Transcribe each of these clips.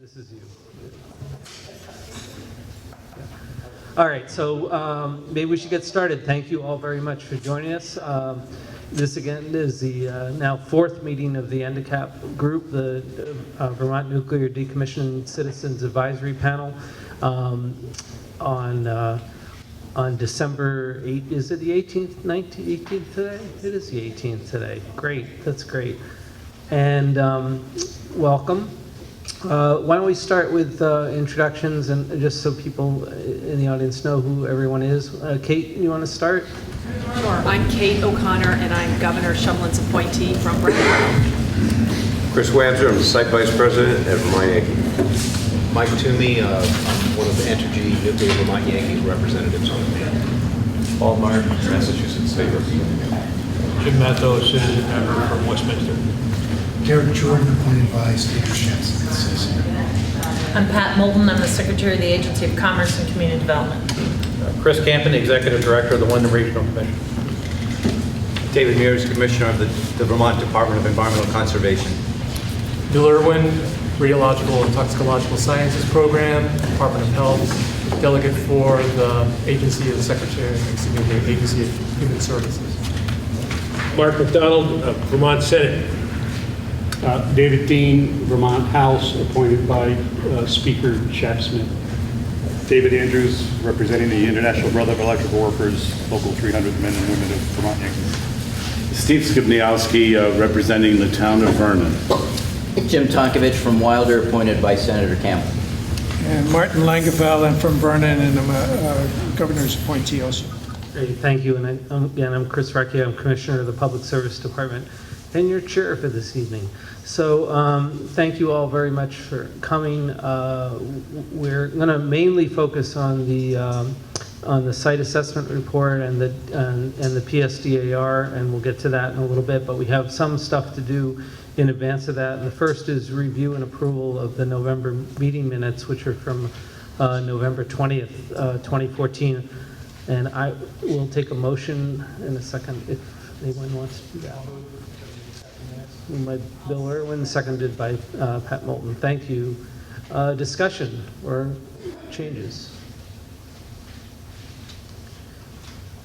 This is you. All right, so maybe we should get started. Thank you all very much for joining us. This again is the now fourth meeting of the NDCAP group, the Vermont Nuclear Decommissioning Citizens Advisory Panel on December 8th. Is it the 18th, 19th, 18th today? It is the 18th today. Great, that's great. And welcome. Why don't we start with introductions, and just so people in the audience know who everyone is. Kate, you want to start? Sure. I'm Kate O'Connor, and I'm Governor Shumlin's appointee from Brattleboro. Chris Wabser, I'm the Site Vice President at Vermont Yankee. Mike Toomey, I'm one of the Entergy Nuclear Vermont Yankee representatives on the panel. Paul Meyer, Massachusetts State Representative. Jim Mathos, citizen member from Westminster. Derek Jordan, appointed by State Representative. I'm Pat Moulton. I'm the Secretary of the Agency of Commerce and Community Development. Chris Campen, Executive Director of the Wyndham Regional Commission. David Mears, Commissioner of the Vermont Department of Environmental Conservation. Bill Irwin, Radiological and Toxicological Sciences Program, Department of Health, delegate for the Agency of the Secretary, the Agency of Human Services. Mark McDonald, Vermont Senate. David Dean, Vermont House, appointed by Speaker Chap Smith. David Andrews, representing the International Brotherhood of Electrical Workers, Local 300 men and women of Vermont Yankee. Steve Skibniowski, representing the town of Vernon. Jim Tonkovich from Wilder, appointed by Senator Campbell. And Martin Langefeld, I'm from Vernon, and I'm a governor's appointee also. Great, thank you. And again, I'm Chris Recchia. I'm Commissioner of the Public Service Department and your chair for this evening. So thank you all very much for coming. We're going to mainly focus on the site assessment report and the PSDAR, and we'll get to that in a little bit, but we have some stuff to do in advance of that. And the first is review and approval of the November meeting minutes, which are from November 20th, 2014. And I will take a motion in a second if anyone wants to do that. By Bill Irwin, seconded by Pat Moulton. Thank you. Discussion or changes?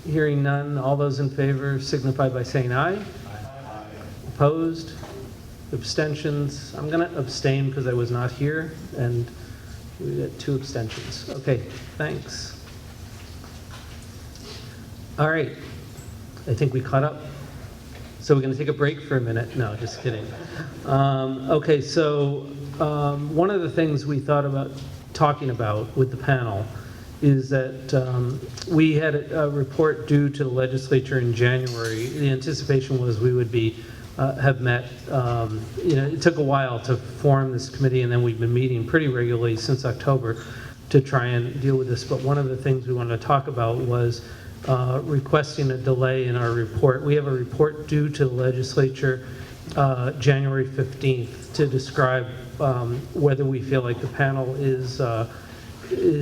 Hearing none, all those in favor signify by saying aye. Aye. Opposed? Abstentions? I'm going to abstain because I was not here, and we got 2 abstentions. Okay, thanks. All right, I think we caught up. So we're going to take a break for a minute. No, just kidding. Okay, so one of the things we thought about talking about with the panel is that we had a report due to the legislature in January. The anticipation was we would be have met. It took a while to form this committee, and then we've been meeting pretty regularly since October to try and deal with this. But one of the things we wanted to talk about was requesting a delay in our report. We have a report due to the legislature January 15th to describe whether we feel like the panel is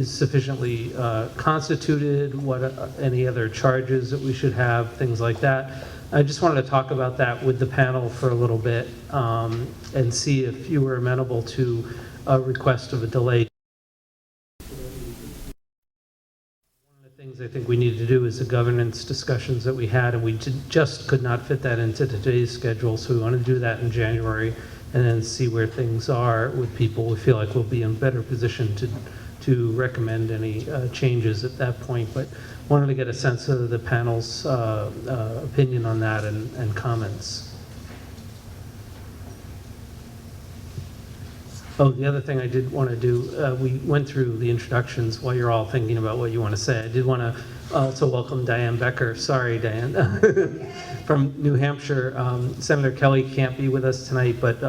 sufficiently constituted, what any other charges that we should have, things like that. I just wanted to talk about that with the panel for a little bit and see if you were amenable to a request of a delay. I think we need to do is the governance discussions that we had, and we just could not fit that into today's schedule, so we want to do that in January and then see where things are with people. We feel like we'll be in a better position to recommend any changes at that point, but wanted to get a sense of the panel's opinion on that and comments. Oh, the other thing I did want to do, we went through the introductions while you're all thinking about what you want to say. I did want to also welcome Diane Becker. Sorry, Diane, from New Hampshire. Senator Kelly can't be with us tonight, but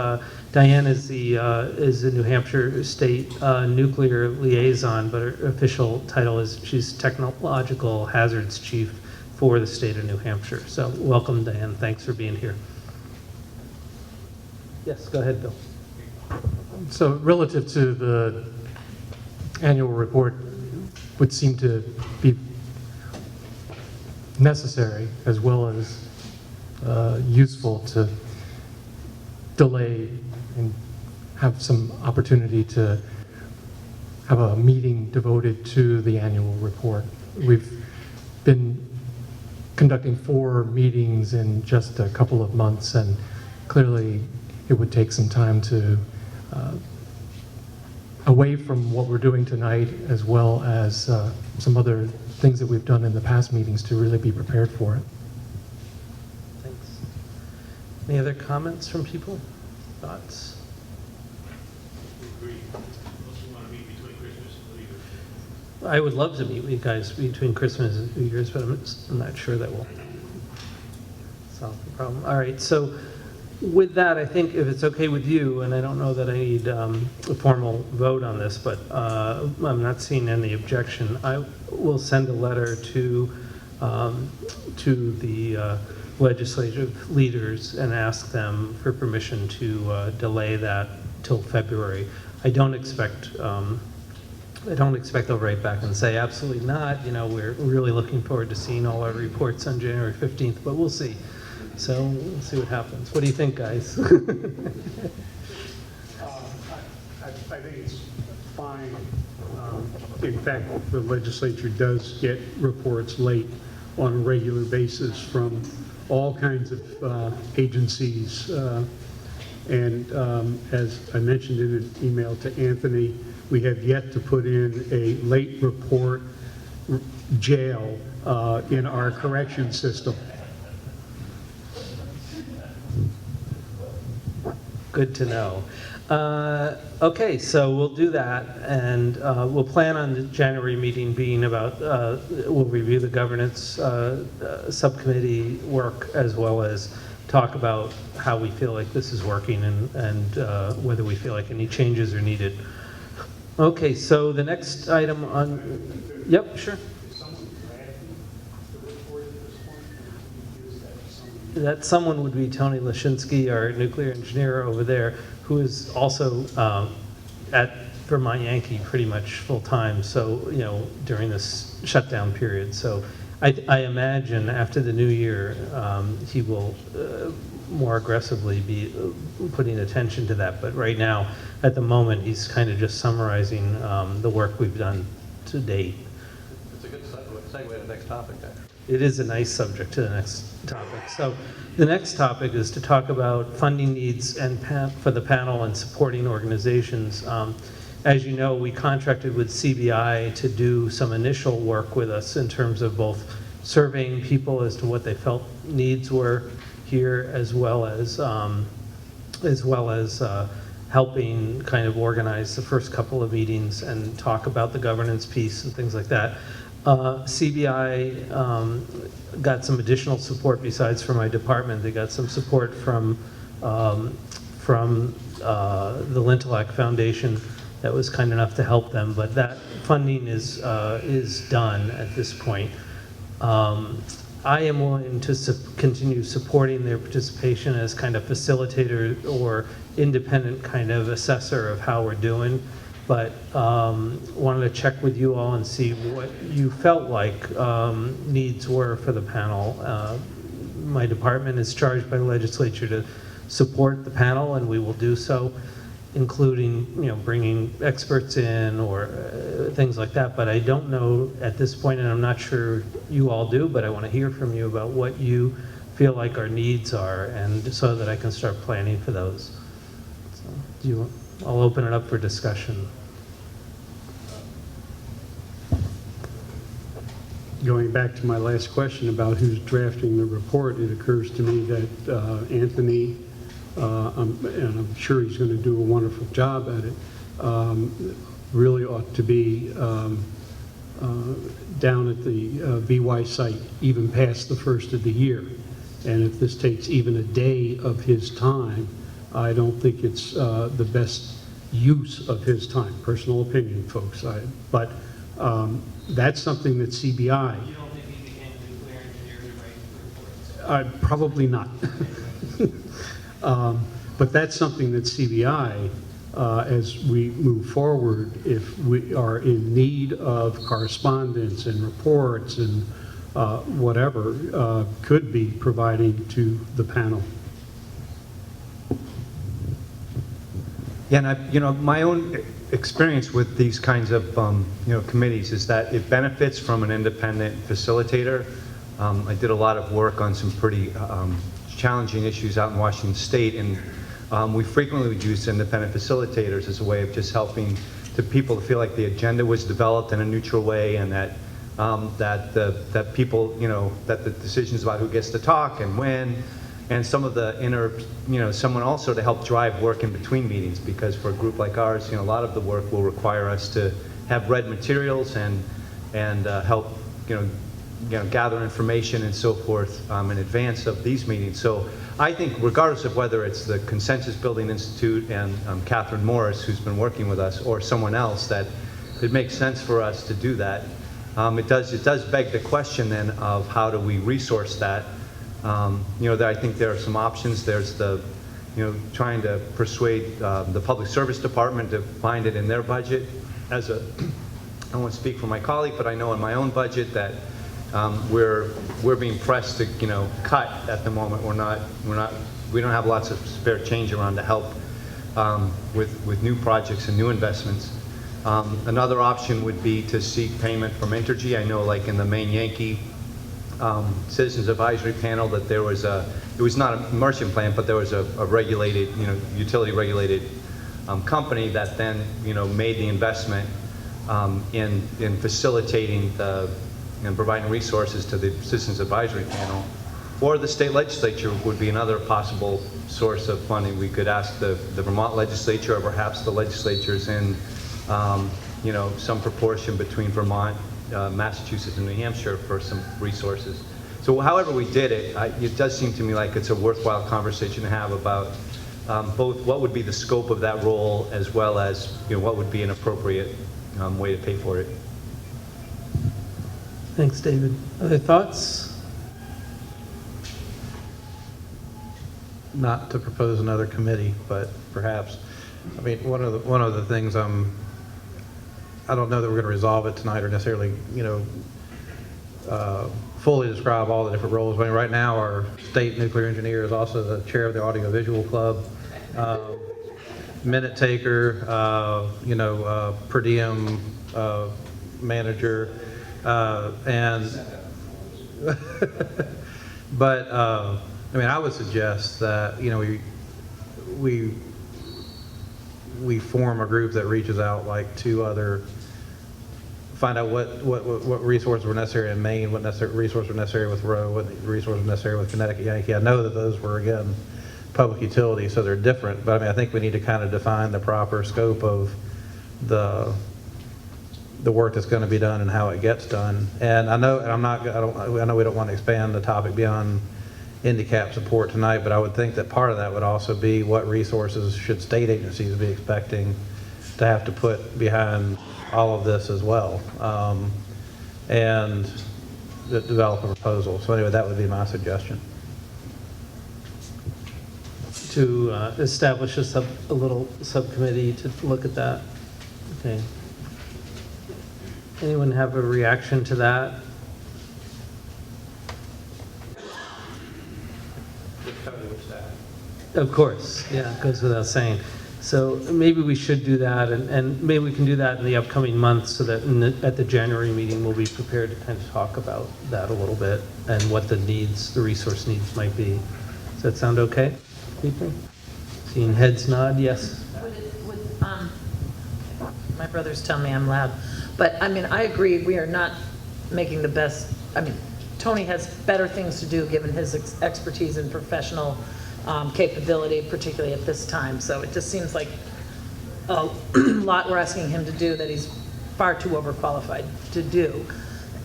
Diane is the New Hampshire State Nuclear Liaison, but her official title is she's Technological Hazards Chief for the state of New Hampshire. So welcome, Diane. Thanks for being here. Yes, go ahead, Bill. So relative to the annual report would seem to be necessary as well as useful to delay and have some opportunity to have a meeting devoted to the annual report. We've been conducting 4 meetings in just a couple of months, and clearly it would take some time to, away from what we're doing tonight, as well as some other things that we've done in the past meetings, to really be prepared for it. Thanks. Any other comments from people? Thoughts? I would love to meet with you guys between Christmas and New Year's, but I'm not sure that will solve the problem. All right, so with that, I think if it's okay with you, and I don't know that I need a formal vote on this, but I'm not seeing any objection, I will send a letter to the legislative leaders and ask them for permission to delay that till February. I don't expect they'll write back and say, absolutely not, you know, we're really looking forward to seeing all our reports on January 15th, but we'll see. So we'll see what happens. What do you think, guys? I think it's fine. In fact, the legislature does get reports late on a regular basis from all kinds of agencies. And as I mentioned in an email to Anthony, we have yet to put in a late report jail in our correction system. Good to know. Okay, so we'll do that, and we'll plan on the January meeting being about, we'll review the governance subcommittee work, as well as talk about how we feel like this is working and whether we feel like any changes are needed. Okay, so the next item on, yep, sure. That someone would be Tony Lashinsky, our nuclear engineer over there, who is also at Vermont Yankee pretty much full-time, so, you know, during this shutdown period. So I imagine after the new year, he will more aggressively be putting attention to that. But right now, at the moment, he's kind of just summarizing the work we've done to date. It's a good segue to the next topic, actually. It is a nice subject to the next topic. So the next topic is to talk about funding needs and for the panel and supporting organizations. As you know, we contracted with CBI to do some initial work with us in terms of both surveying people as to what they felt needs were here, as well as helping kind of organize the first couple of meetings and talk about the governance piece and things like that. CBI got some additional support besides from my department. They got some support from the Lintelak Foundation that was kind enough to help them, but that funding is done at this point. I am willing to continue supporting their participation as kind of facilitator or independent kind of assessor of how we're doing. But wanted to check with you all and see what you felt like needs were for the panel. My department is charged by the legislature to support the panel, and we will do so, including, you know, bringing experts in or things like that. But I don't know at this point, and I'm not sure you all do, but I want to hear from you about what you feel like our needs are, and so that I can start planning for those. So, I'll open it up for discussion. Going back to my last question about who's drafting the report, it occurs to me that Anthony, and I'm sure he's going to do a wonderful job at it, really ought to be down at the VY site even past the first of the year. And if this takes even a day of his time, I don't think it's the best use of his time. Personal opinion, folks. But that's something that CBI... You don't think he became a nuclear engineer to write reports? Probably not. But that's something that CBI, as we move forward, if we are in need of correspondence and reports and whatever, could be providing to the panel. Yeah, and my own experience with these kinds of, committees is that it benefits from an independent facilitator. I did a lot of work on some pretty challenging issues out in Washington State, and we frequently would use independent facilitators as a way of just helping the people to feel like the agenda was developed in a neutral way, and that that people, that the decisions about who gets to talk and when, and some of the inner, someone also to help drive work in between meetings, because for a group like ours, a lot of the work will require us to have read materials and help, gather information and so forth in advance of these meetings. So I think regardless of whether it's the Consensus Building Institute and Catherine Morris, who's been working with us, or someone else, that it makes sense for us to do that. It does beg the question then of how do we resource that. I think there are some options. There's the, trying to persuade the Public Service Department to find it in their budget. I don't want to speak for my colleague, but I know in my own budget that we're being pressed to, cut at the moment. We don't have lots of spare change around to help with new projects and new investments. Another option would be to seek payment from Entergy. I know, like in the Maine Yankee Citizens Advisory Panel, that it was not a merchant plant, but there was a regulated, utility regulated company that then, made the investment in facilitating and providing resources to the Citizens Advisory Panel. Or the state legislature would be another possible source of funding. We could ask the Vermont legislature, or perhaps the legislatures in, some proportion between Vermont, Massachusetts, and New Hampshire for some resources. So however we did it, it does seem to me like it's a worthwhile conversation to have about both what would be the scope of that role, as well as what would be an appropriate way to pay for it. Thanks, David. Other thoughts? Not to propose another committee, but perhaps, one of the things I don't know that we're going to resolve it tonight, or necessarily, fully describe all the different roles. Right now, our state nuclear engineer is also the chair of the audiovisual club, minute taker, per diem manager, but I would suggest that we form a group that reaches out find out what resources were necessary in Maine, what resources were necessary with Roe, what resources were necessary with Connecticut Yankee. I know that those were, again, public utilities, so they're different, but I think we need to kind of define the proper scope of the work that's going to be done and how it gets done. And I know we don't want to expand the topic beyond NDCAP support tonight, but I would think that part of that would also be what resources should state agencies be expecting to have to put behind all of this as well, and develop a proposal. So anyway, that would be my suggestion. To establish a little subcommittee to look at that. Okay. Anyone have a reaction to that? Of course, yeah, it goes without saying. So maybe we should do that, and maybe we can do that in the upcoming months, so that at the January meeting, we'll be prepared to kind of talk about that a little bit and what the resource needs might be. Does that sound okay, people? Seeing heads nod, yes. My brothers tell me I'm loud, but I agree, we are not making the best, Tony has better things to do given his expertise and professional capability, particularly at this time. So it just seems like a lot we're asking him to do that he's far too overqualified to do.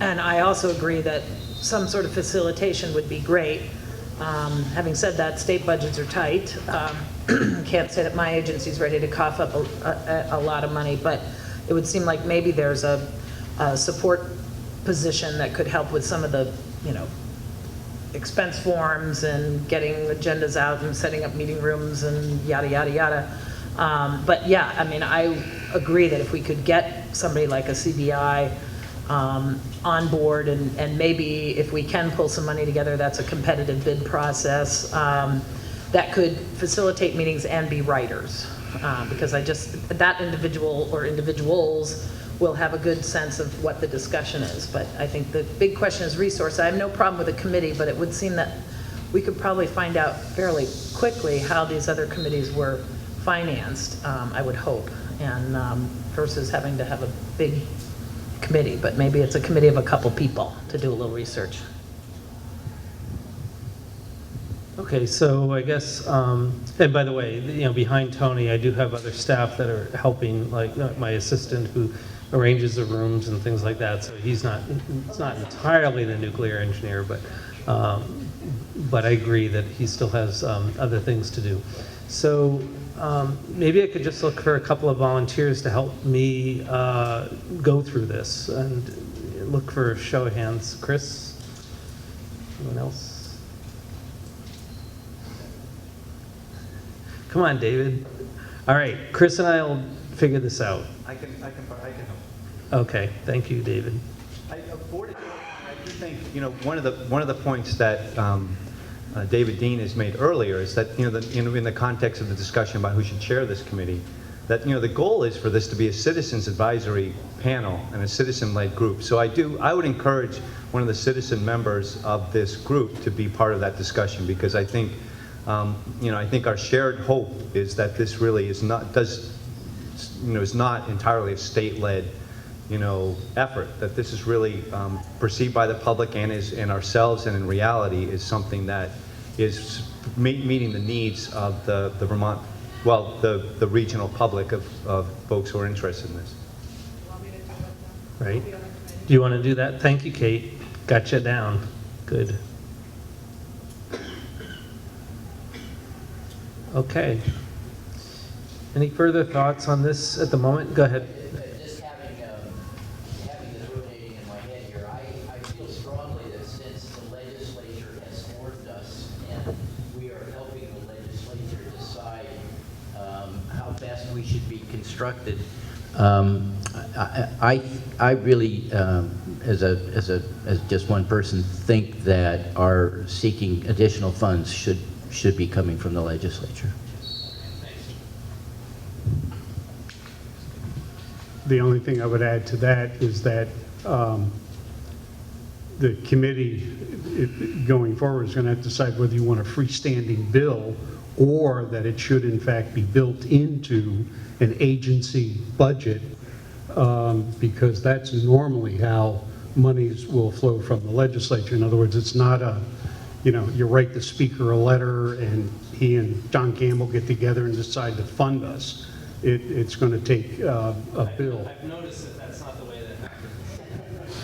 And I also agree that some sort of facilitation would be great. Having said that, state budgets are tight. Can't say that my agency's ready to cough up a lot of money, but it would seem like maybe there's a support position that could help with some of the, expense forms and getting agendas out and setting up meeting rooms and yada, yada, yada. But yeah, I agree that if we could get somebody like a CBI on board, and maybe if we can pull some money together, that's a competitive bid process, that could facilitate meetings and be writers. because that individual or individuals will have a good sense of what the discussion is. But I think the big question is resource. I have no problem with a committee, but it would seem that we could probably find out fairly quickly how these other committees were financed, I would hope, and versus having to have a big committee. But maybe it's a committee of a couple people to do a little research. Okay, so I guess, and by the way, behind Tony, I do have other staff that are helping, like my assistant who arranges the rooms and things like that. So it's not entirely the nuclear engineer, but I agree that he still has other things to do. So maybe I could just look for a couple of volunteers to help me go through this, and look for a show of hands. Chris? Anyone else? Come on, David. All right, Chris and I will figure this out. I can help. Okay, thank you, David. I do think, one of the points that David Dean has made earlier is that, in the context of the discussion about who should chair this committee, that, the goal is for this to be a citizens advisory panel and a citizen-led group. So I would encourage one of the citizen members of this group to be part of that discussion, because I think, I think our shared hope is that this really is not entirely a state-led, effort, that this is really perceived by the public and ourselves, and in reality is something that is meeting the needs of the Vermont, well, the regional public of folks who are interested in this. Right. Do you want to do that? Thank you, Kate. Got you down. Good. Okay. Any further thoughts on this at the moment? Go ahead. Just having this rotating in my head here, I feel strongly that since the legislature has formed us and we are helping the legislature decide how best we should be constructed, I really, as just one person, think that our seeking additional funds should be coming from the legislature. The only thing I would add to that is that the committee going forward is going to have to decide whether you want a freestanding bill or that it should in fact be built into an agency budget, because that's normally how monies will flow from the legislature. In other words, it's not you write the speaker a letter and he and John Campbell get together and decide to fund us. It's going to take a bill. I've noticed that that's not the way that happens.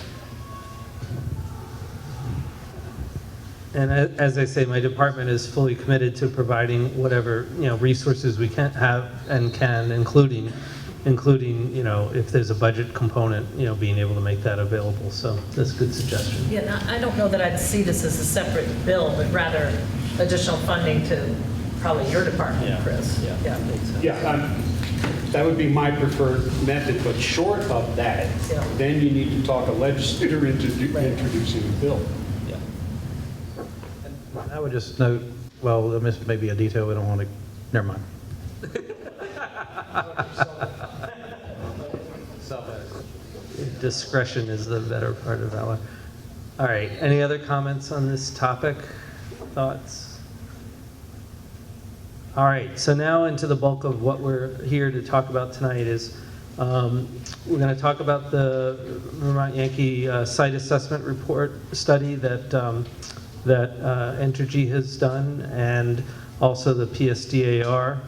And as I say, my department is fully committed to providing whatever resources we can have and can, including if there's a budget component, being able to make that available. So that's a good suggestion. Yeah, I don't know that I'd see this as a separate bill, but rather additional funding to probably your department, Chris. Yeah. Yeah, that would be my preferred method, but short of that, then you need to talk a legislator into introducing a bill. Yeah. And I would just note, well, this may be a detail we don't want to, never mind. Discretion is the better part of valor. All right, any other comments on this topic? Thoughts? All right, so now into the bulk of what we're here to talk about tonight is we're going to talk about the Vermont Yankee site assessment report study that Entergy has done, and also the PSDAR.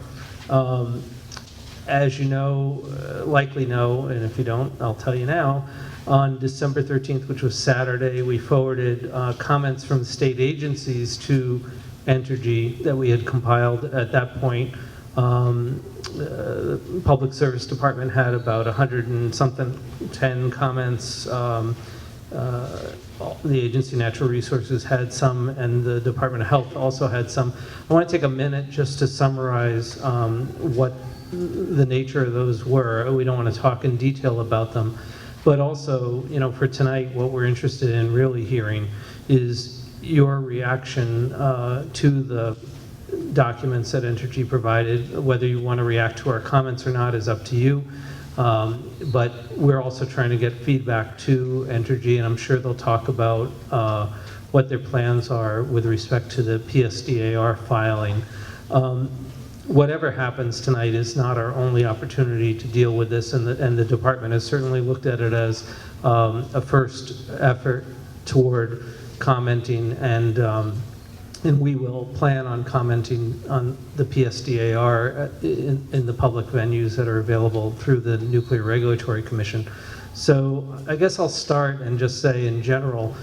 As you know, likely know, and if you don't, I'll tell you now, on December 13th, which was Saturday, we forwarded comments from state agencies to Entergy that we had compiled at that point. The Public Service Department had about 110 comments. The Agency of Natural Resources had some, and the Department of Health also had some. I want to take a minute just to summarize what the nature of those were. We don't want to talk in detail about them, but also, for tonight, what we're interested in really hearing is your reaction to documents that Entergy provided. Whether you want to react to our comments or not is up to you. But we're also trying to get feedback to Entergy, and I'm sure they'll talk about what their plans are with respect to the PSDAR filing. Whatever happens tonight is not our only opportunity to deal with this, and the department has certainly looked at it as a first effort toward commenting, and we will plan on commenting on the PSDAR in the public venues that are available through the Nuclear Regulatory Commission. So I guess I'll start and just say in general,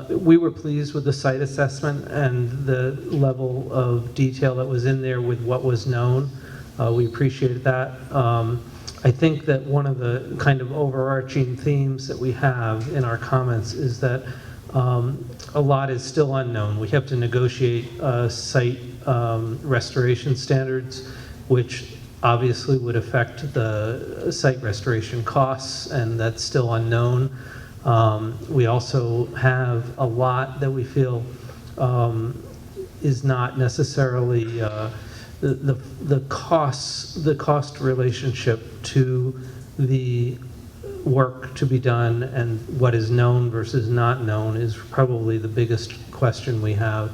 we were pleased with the site assessment and the level of detail that was in there with what was known. We appreciated that. I think that one of the kind of overarching themes that we have in our comments is that a lot is still unknown. We have to negotiate site restoration standards, which obviously would affect the site restoration costs, and that's still unknown. We also have a lot that we feel is not necessarily the cost relationship to the work to be done and what is known versus not known is probably the biggest question we have.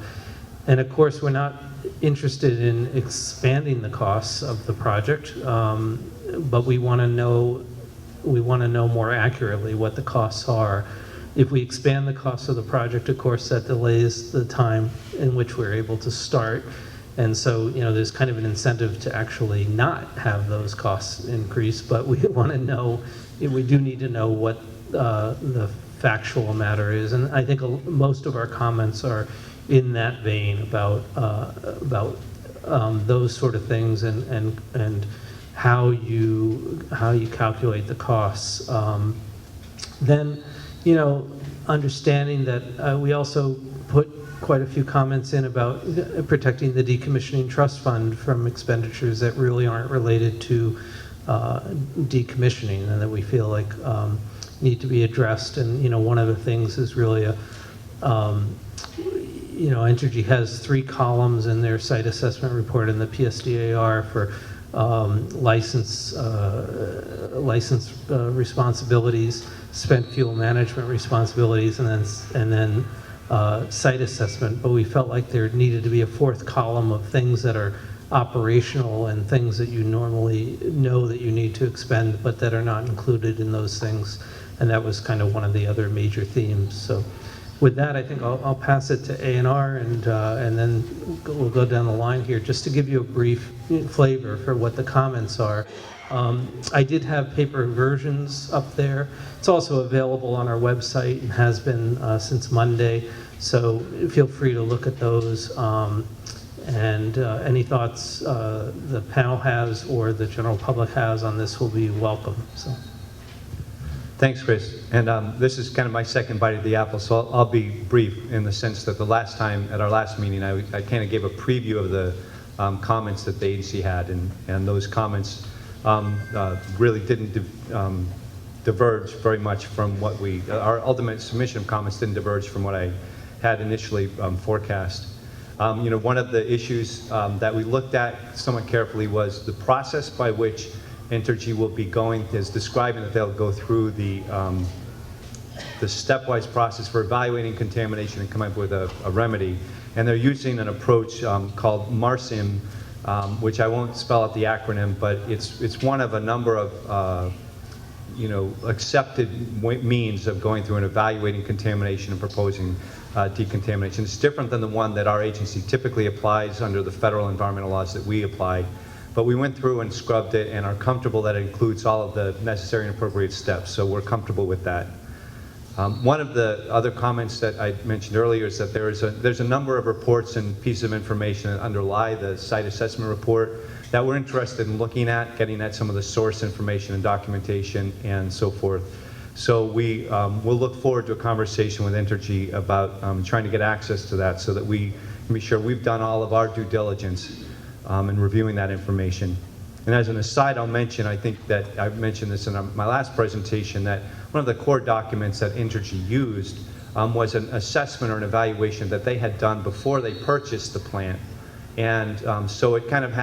And of course, we're not interested in expanding the costs of the project, but we want to know more accurately what the costs are. If we expand the costs of the project, of course, that delays the time in which we're able to start. And so, there's kind of an incentive to actually not have those costs increase, but we want to know, we do need to know what the factual matter is. And I think most of our comments are in that vein about those sort of things and how you calculate the costs. Then, understanding that we also put quite a few comments in about protecting the decommissioning trust fund from expenditures that really aren't related to decommissioning and that we feel like need to be addressed. And one of the things is really Entergy has 3 columns in their site assessment report in the PSDAR for license responsibilities, spent fuel management responsibilities, and then site assessment. But we felt like there needed to be a 4th column of things that are operational and things that you normally know that you need to expend, but that are not included in those things. And that was kind of one of the other major themes. So with that, I think I'll pass it to A&R, and then we'll go down the line here just to give you a brief flavor for what the comments are. I did have paper versions up there. It's also available on our website and has been since Monday, so feel free to look at those. And any thoughts the panel has or the general public has on this will be welcome. So. Thanks, Chris. And this is kind of my second bite of the apple, so I'll be brief in the sense that the last time, at our last meeting, I kind of gave a preview of the comments that the agency had, and those comments really didn't diverge very much from what our ultimate submission of comments didn't diverge from what I had initially forecast. One of the issues that we looked at somewhat carefully was the process by which Entergy will be going, is describing that they'll go through the stepwise process for evaluating contamination and come up with a remedy. And they're using an approach called MARSIM, which I won't spell out the acronym, but it's one of a number of accepted means of going through and evaluating contamination and proposing decontamination. It's different than the one that our agency typically applies under the federal environmental laws that we apply. But we went through and scrubbed it and are comfortable that it includes all of the necessary and appropriate steps, so we're comfortable with that. One of the other comments that I mentioned earlier is that there's a number of reports and pieces of information that underlie the site assessment report that we're interested in looking at, getting at some of the source information and documentation and so forth. So we'll look forward to a conversation with Entergy about trying to get access to that so that we can be sure we've done all of our due diligence in reviewing that information. And as an aside, I'll mention, I think that I mentioned this in my last presentation, that one of the core documents that Entergy used was an assessment or an evaluation that they had done before they purchased the plant. And so it kind of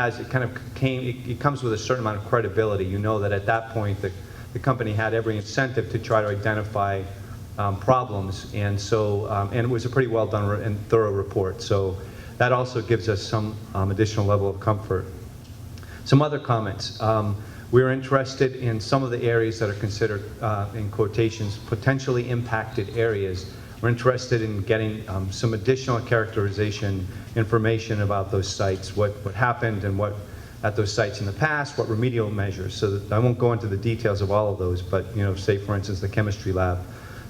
it comes with a certain amount of credibility. You know that at that point the company had every incentive to try to identify problems, and so and it was a pretty well done and thorough report. So that also gives us some additional level of comfort. Some other comments. We're interested in some of the areas that are considered, in quotations, potentially impacted areas. We're interested in getting some additional characterization information about those sites, what happened and what at those sites in the past, what remedial measures. So that I won't go into the details of all of those, but say for instance the chemistry lab.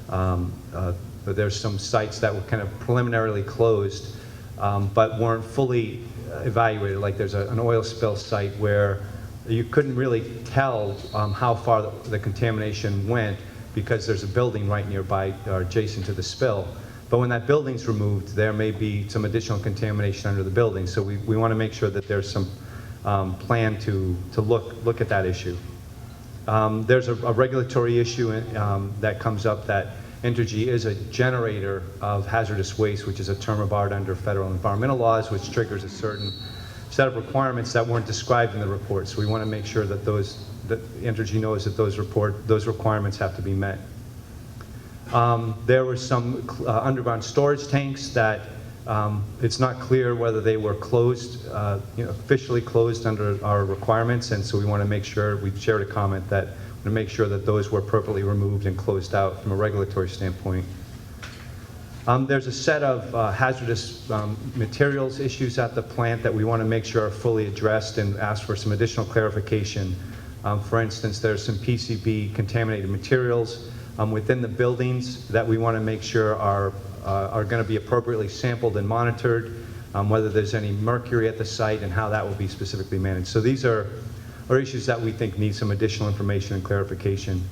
But there's some sites that were kind of preliminarily closed, but weren't fully evaluated. Like there's an oil spill site where you couldn't really tell how far the contamination went because there's a building right nearby or adjacent to the spill. But when that building's removed, there may be some additional contamination under the building. So we want to make sure that there's some plan to look at that issue. There's a regulatory issue that comes up that Entergy is a generator of hazardous waste, which is a term of art under federal environmental laws, which triggers a certain set of requirements that weren't described in the report. So we want to make sure that Entergy knows that those requirements have to be met. There were some underground storage tanks that it's not clear whether they were closed, officially closed under our requirements, and so we want to make sure, we shared a comment that to make sure that those were appropriately removed and closed out from a regulatory standpoint. There's a set of hazardous materials issues at the plant that we want to make sure are fully addressed and ask for some additional clarification. For instance, there's some PCB contaminated materials within the buildings that we want to make sure are going to be appropriately sampled and monitored, whether there's any mercury at the site and how that will be specifically managed. So these are issues that we think need some additional information and clarification.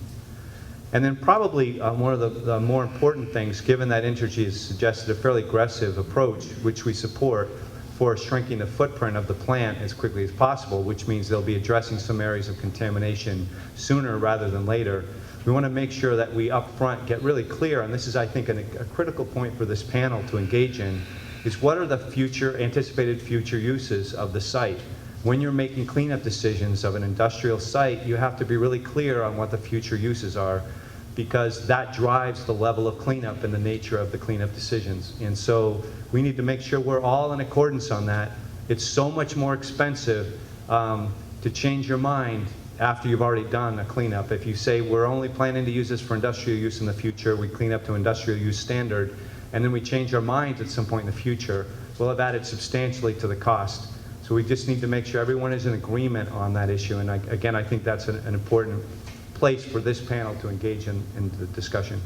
And then probably one of the more important things, given that Entergy has suggested a fairly aggressive approach, which we support, for shrinking the footprint of the plant as quickly as possible, which means they'll be addressing some areas of contamination sooner rather than later. We want to make sure that we up front get really clear, and this is, I think, a critical point for this panel to engage in, is what are the anticipated future uses of the site? When you're making cleanup decisions of an industrial site, you have to be really clear on what the future uses are, because that drives the level of cleanup and the nature of the cleanup decisions. And so we need to make sure we're all in accordance on that. It's so much more expensive to change your mind after you've already done a cleanup. If you say we're only planning to use this for industrial use in the future, we clean up to industrial use standard, and then we change our minds at some point in the future, we'll have added substantially to the cost. So we just need to make sure everyone is in agreement on that issue. And again, I think that's an important place for this panel to engage in the discussion.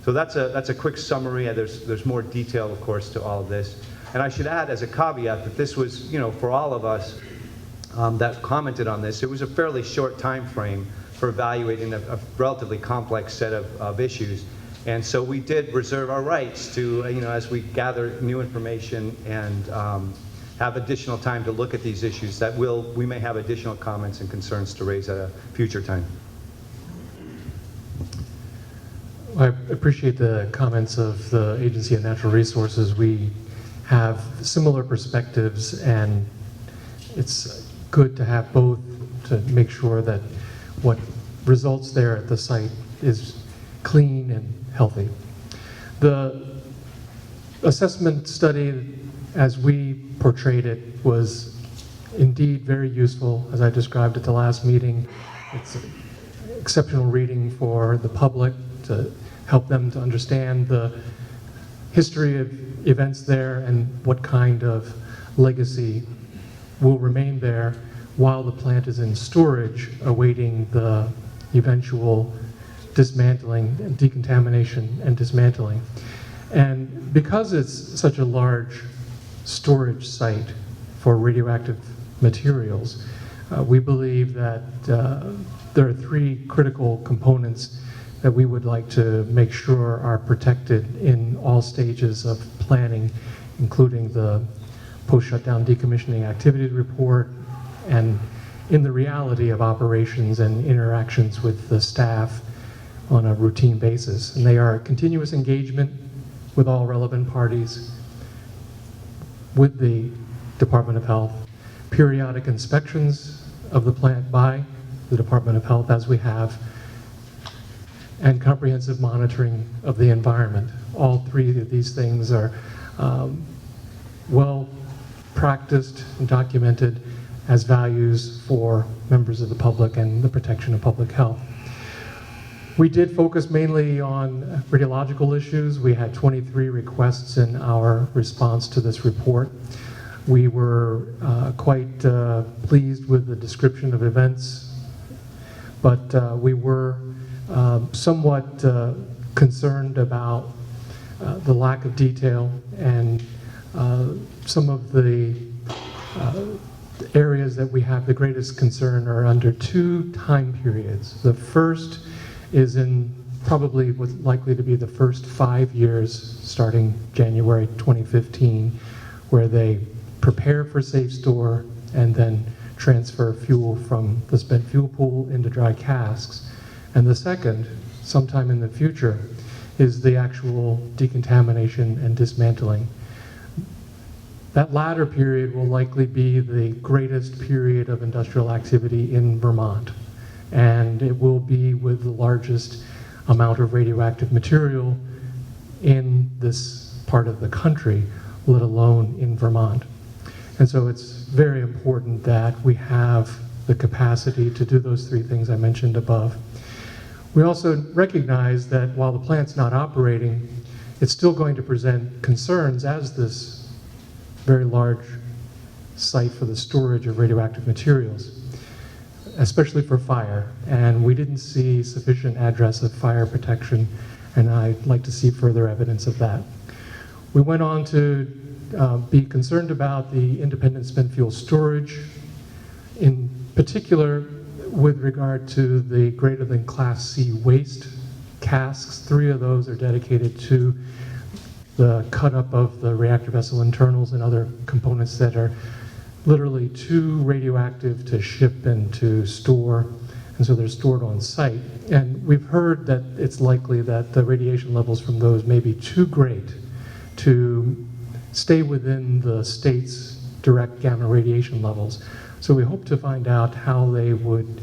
So that's a quick summary. There's more detail, of course, to all of this. And I should add as a caveat that this was, for all of us that commented on this, it was a fairly short time frame for evaluating a relatively complex set of issues. And so we did reserve our rights to, as we gather new information and have additional time to look at these issues, that we may have additional comments and concerns to raise at a future time. I appreciate the comments of the Agency of Natural Resources. We have similar perspectives, and it's good to have both to make sure that what results there at the site is clean and healthy. The assessment study, as we portrayed it, was indeed very useful, as I described at the last meeting. It's exceptional reading for the public to help them to understand the history of events there and what kind of legacy will remain there while the plant is in storage, awaiting the eventual dismantling, decontamination and dismantling. And because it's such a large storage site for radioactive materials, we believe that there are three critical components that we would like to make sure are protected in all stages of planning, including the post-shutdown decommissioning activity report and in the reality of operations and interactions with the staff on a routine basis. And they are continuous engagement with all relevant parties, with the Department of Health, periodic inspections of the plant by the Department of Health, as we have, and comprehensive monitoring of the environment. All three of these things are well practiced and documented as values for members of the public and the protection of public health. We did focus mainly on radiological issues. We had 23 requests in our response to this report. We were quite pleased with the description of events, but we were somewhat concerned about the lack of detail and some of the areas that we have the greatest concern are under two time periods. The first is in probably what's likely to be the first 5 years, starting January 2015, where they prepare for safe store and then transfer fuel from the spent fuel pool into dry casks. And the second, sometime in the future, is the actual decontamination and dismantling. That latter period will likely be the greatest period of industrial activity in Vermont, and it will be with the largest amount of radioactive material in this part of the country, let alone in Vermont. And so it's very important that we have the capacity to do those three things I mentioned above. We also recognize that while the plant's not operating, it's still going to present concerns as this very large site for the storage of radioactive materials, especially for fire. And we didn't see sufficient address of fire protection, and I'd like to see further evidence of that. We went on to be concerned about the independent spent fuel storage, in particular with regard to the greater than Class C waste casks. 3 of those are dedicated to the cut up of the reactor vessel internals and other components that are literally too radioactive to ship and to store, and so they're stored on site. And we've heard that it's likely that the radiation levels from those may be too great to stay within the state's direct gamma radiation levels. So we hope to find out how they would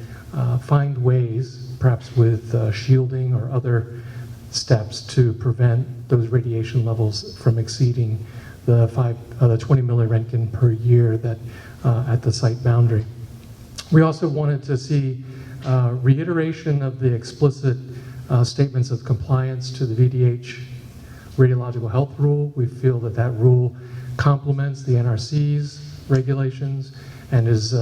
find ways, perhaps with shielding or other steps, to prevent those radiation levels from exceeding the 20 milliroentgen per year that at the site boundary. We also wanted to see reiteration of the explicit statements of compliance to the VDH radiological health rule. We feel that that rule complements the NRC's regulations and is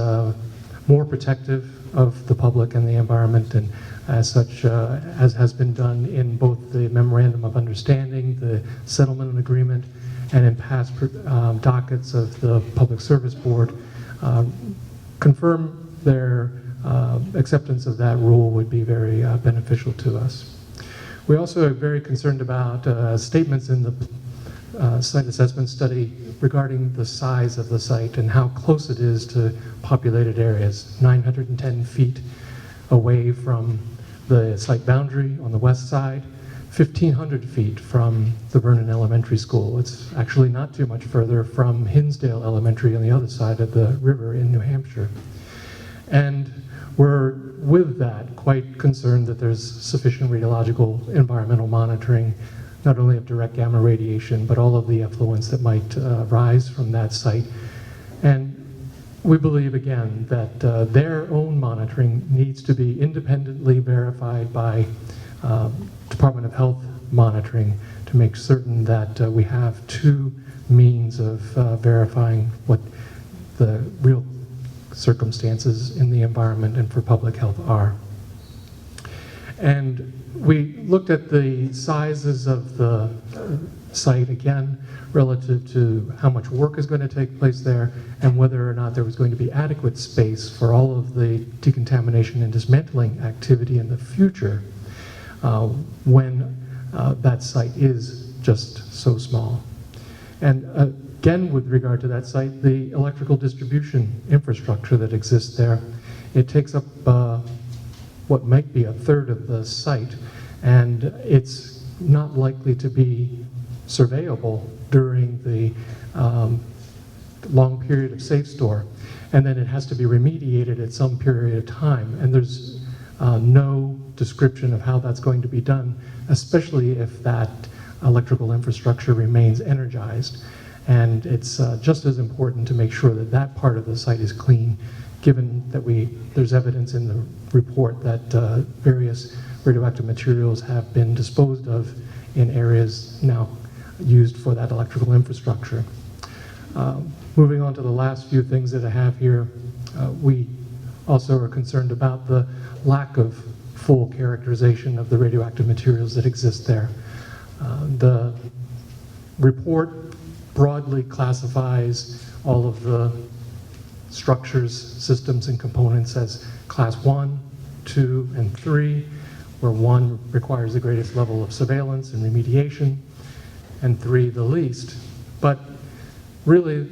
more protective of the public and the environment, and as such, as has been done in both the Memorandum of Understanding, the Settlement Agreement, and in past dockets of the Public Service Board, confirm their acceptance of that rule would be very beneficial to us. We also are very concerned about statements in the site assessment study regarding the size of the site and how close it is to populated areas, 910 feet away from the site boundary on the west side, 1,500 feet from the Vernon Elementary School. It's actually not too much further from Hinsdale Elementary on the other side of the river in New Hampshire. And we're, with that, quite concerned that there's sufficient radiological environmental monitoring, not only of direct gamma radiation, but all of the effluents that might rise from that site. And we believe, again, that their own monitoring needs to be independently verified by Department of Health monitoring to make certain that we have two means of verifying what the real circumstances in the environment and for public health are. And we looked at the sizes of the site again relative to how much work is going to take place there and whether or not there was going to be adequate space for all of the decontamination and dismantling activity in the future when that site is just so small. And again, with regard to that site, the electrical distribution infrastructure that exists there, it takes up what might be a third of the site, and it's not likely to be surveyable during the long period of safe store, and then it has to be remediated at some period of time. And there's no description of how that's going to be done, especially if that electrical infrastructure remains energized. And it's just as important to make sure that that part of the site is clean, given that there's evidence in the report that various radioactive materials have been disposed of in areas now used for that electrical infrastructure. Moving on to the last few things that I have here, we also are concerned about the lack of full characterization of the radioactive materials that exist there. The report broadly classifies all of the structures, systems, and components as class 1, 2, and 3, where 1 requires the greatest level of surveillance and remediation, and 3 the least. But really,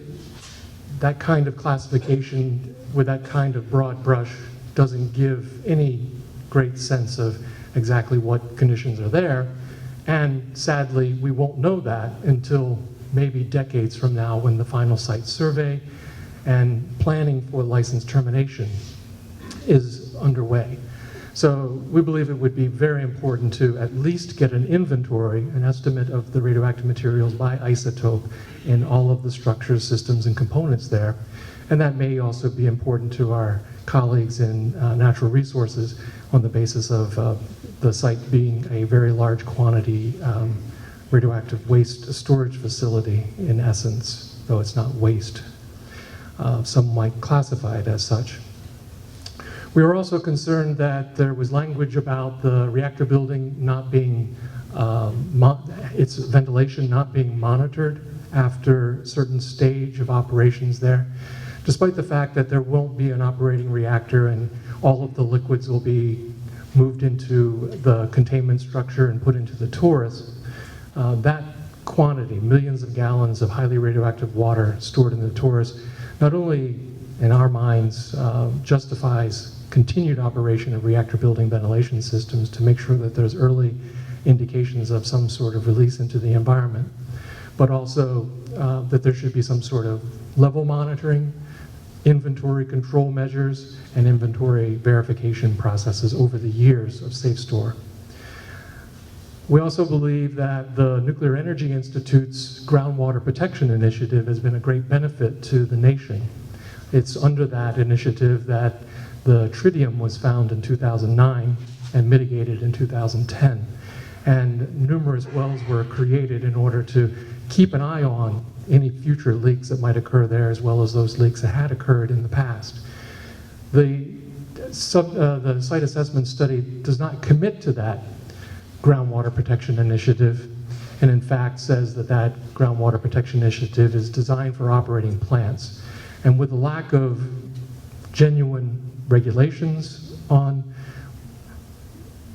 that kind of classification with that kind of broad brush doesn't give any great sense of exactly what conditions are there. And sadly, we won't know that until maybe decades from now, when the final site survey and planning for license termination is underway. So we believe it would be very important to at least get an inventory, an estimate of the radioactive materials by isotope in all of the structures, systems, and components there. And that may also be important to our colleagues in natural resources on the basis of the site being a very large quantity radioactive waste storage facility in essence, though it's not waste. Some might classify it as such. We were also concerned that there was language about the reactor building not being, its ventilation not being monitored after a certain stage of operations there, despite the fact that there won't be an operating reactor and all of the liquids will be moved into the containment structure and put into the torus. That quantity, millions of gallons of highly radioactive water stored in the torus, not only in our minds justifies continued operation of reactor building ventilation systems to make sure that there's early indications of some sort of release into the environment, but also that there should be some sort of level monitoring, inventory control measures, and inventory verification processes over the years of safe store. We also believe that the Nuclear Energy Institute's groundwater protection initiative has been a great benefit to the nation. It's under that initiative that the tritium was found in 2009 and mitigated in 2010. And numerous wells were created in order to keep an eye on any future leaks that might occur there, as well as those leaks that had occurred in the past. The site assessment study does not commit to that groundwater protection initiative, and in fact says that that groundwater protection initiative is designed for operating plants. And with the lack of genuine regulations on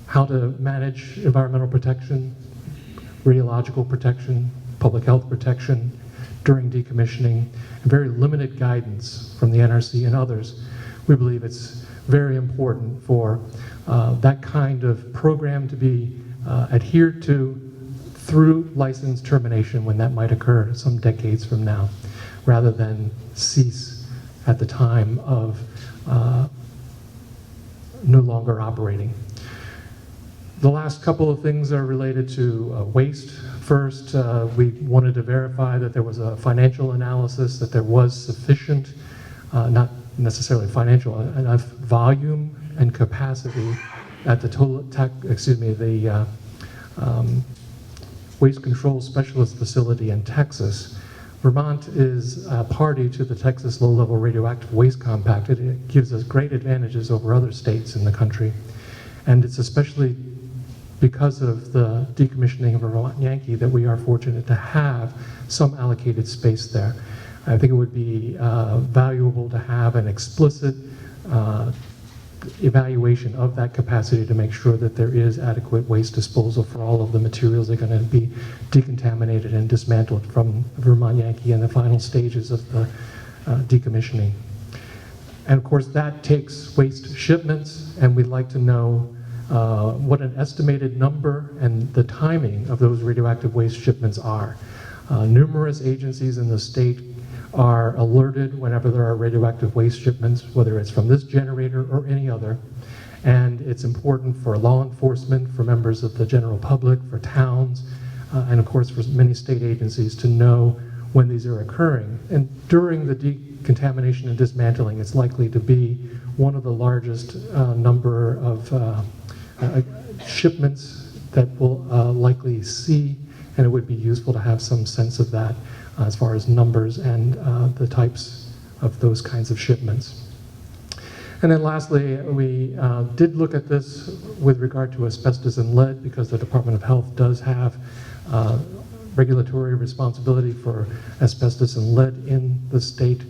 how to manage environmental protection, radiological protection, public health protection during decommissioning, and very limited guidance from the NRC and others, we believe it's very important for that kind of program to be adhered to through license termination when that might occur some decades from now, rather than cease at the time of no longer operating. The last couple of things are related to waste. First, we wanted to verify that there was a financial analysis, that there was sufficient, not necessarily financial, enough volume and capacity at the Waste Control Specialist Facility in Texas. Vermont is a party to the Texas Low-Level Radioactive Waste Compact. It gives us great advantages over other states in the country. And it's especially because of the decommissioning of Vermont Yankee that we are fortunate to have some allocated space there. I think it would be valuable to have an explicit evaluation of that capacity to make sure that there is adequate waste disposal for all of the materials that are going to be decontaminated and dismantled from Vermont Yankee in the final stages of the decommissioning. And of course that takes waste shipments, and we'd like to know what an estimated number and the timing of those radioactive waste shipments are. Numerous agencies in the state are alerted whenever there are radioactive waste shipments, whether it's from this generator or any other. And it's important for law enforcement, for members of the general public, for towns, and of course for many state agencies to know when these are occurring. And during the decontamination and dismantling, it's likely to be one of the largest number of shipments that we'll likely see, and it would be useful to have some sense of that as far as numbers and the types of those kinds of shipments. And then lastly, we did look at this with regard to asbestos and lead, because the Department of Health does have regulatory responsibility for asbestos and lead in the state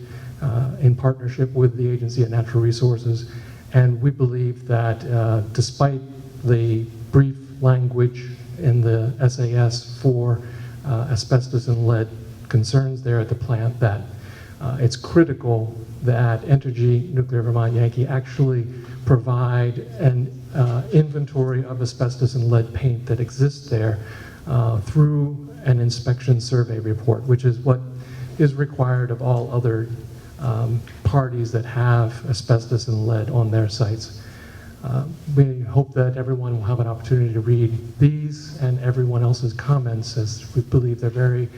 in partnership with the Agency of Natural Resources. And we believe that despite the brief language in the SAS for asbestos and lead concerns there at the plant, that it's critical that Entergy Nuclear Vermont Yankee actually provide an inventory of asbestos and lead paint that exists there through an inspection survey report, which is what is required of all other parties that have asbestos and lead on their sites. We hope that everyone will have an opportunity to read these and everyone else's comments, as we believe they're very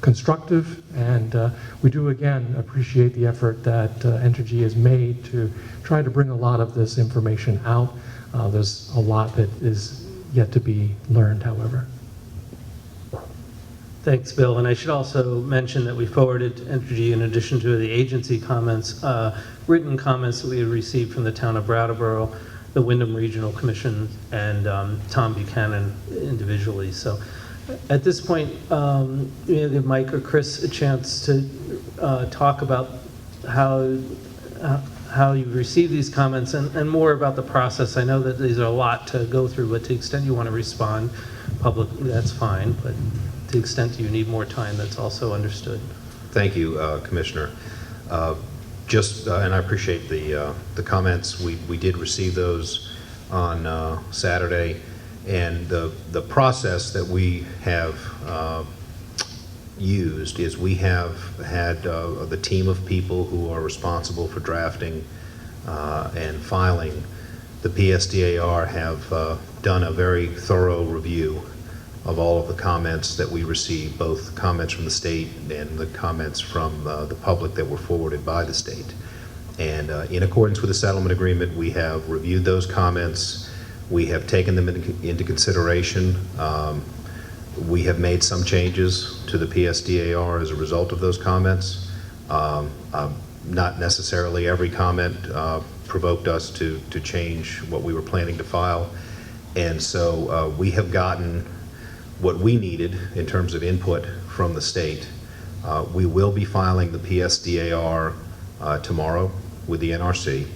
constructive, and we do again appreciate the effort that Entergy has made to try to bring a lot of this information out. There's a lot that is yet to be learned, however. Thanks, Bill. And I should also mention that we forwarded to Entergy, in addition to the agency comments, written comments that we had received from the town of Brattleboro, the Wyndham Regional Commission, and Tom Buchanan individually. So at this point, give Mike or Chris a chance to talk about how you've received these comments and more about the process. I know that these are a lot to go through, but to the extent you want to respond publicly, that's fine. But to the extent you need more time, that's also understood. Thank you, Commissioner. And I appreciate the comments. We did receive those on Saturday, and the process that we have used is we have had the team of people who are responsible for drafting and filing. The PSDAR have done a very thorough review of all of the comments that we received, both comments from the state and the comments from the public that were forwarded by the state. And in accordance with the settlement agreement, we have reviewed those comments. We have taken them into consideration. We have made some changes to the PSDAR as a result of those comments. Not necessarily every comment provoked us to change what we were planning to file. And so we have gotten what we needed in terms of input from the state. We will be filing the PSDAR tomorrow with the NRC.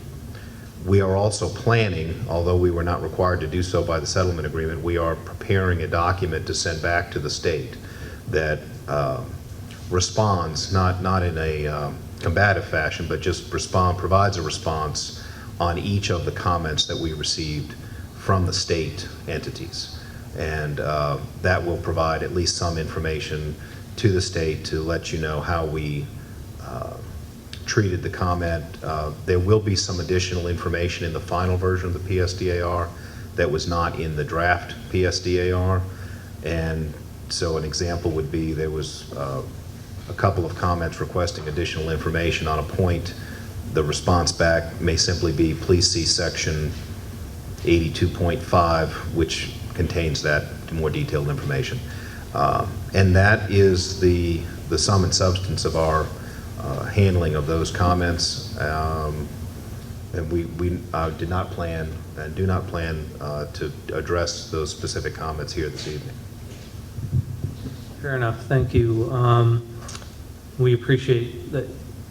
We are also planning, although we were not required to do so by the settlement agreement, we are preparing a document to send back to the state that responds, not in a combative fashion, but just provides a response on each of the comments that we received from the state entities. And that will provide at least some information to the state to let you know how we treated the comment. There will be some additional information in the final version of the PSDAR that was not in the draft PSDAR. And so an example would be there was a couple of comments requesting additional information on a point. The response back may simply be, please see section 82.5, which contains that more detailed information. And that is the sum and substance of our handling of those comments. And we did not plan and do not plan to address those specific comments here this evening. Fair enough. Thank you. We appreciate that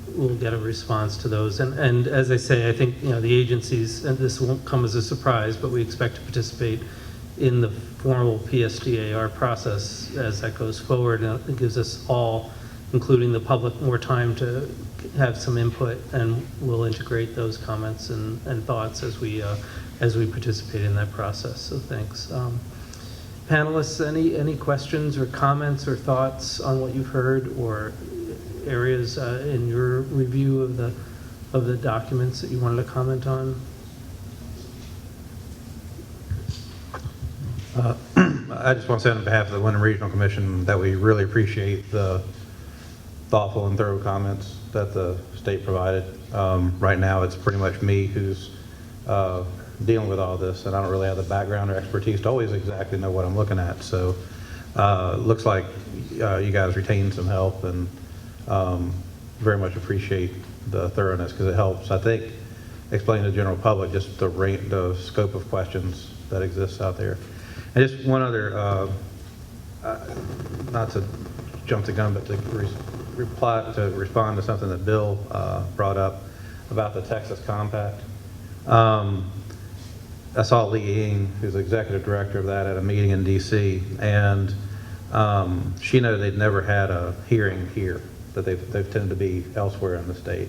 we'll get a response to those. And as I say, I think the agencies, and this won't come as a surprise, but we expect to participate in the formal PSDAR process as that goes forward. And it gives us all, including the public, more time to have some input, and we'll integrate those comments and thoughts as we participate in that process. So thanks. Panelists, any questions or comments or thoughts on what you've heard, or areas in your review of the documents that you wanted to comment on? I just want to say on behalf of the Wyndham Regional Commission that we really appreciate the thoughtful and thorough comments that the state provided. Right now, it's pretty much me who's dealing with all this, and I don't really have the background or expertise to always exactly know what I'm looking at. So looks like you guys retained some help, and very much appreciate the thoroughness because it helps, I think, explain to the general public just the scope of questions that exists out there. And just one other, not to jump the gun, but to respond to something that Bill brought up about the Texas Compact. I saw Lee Ing, who's the executive director of that, at a meeting in DC, and she noted they'd never had a hearing here, that they've tended to be elsewhere in the state.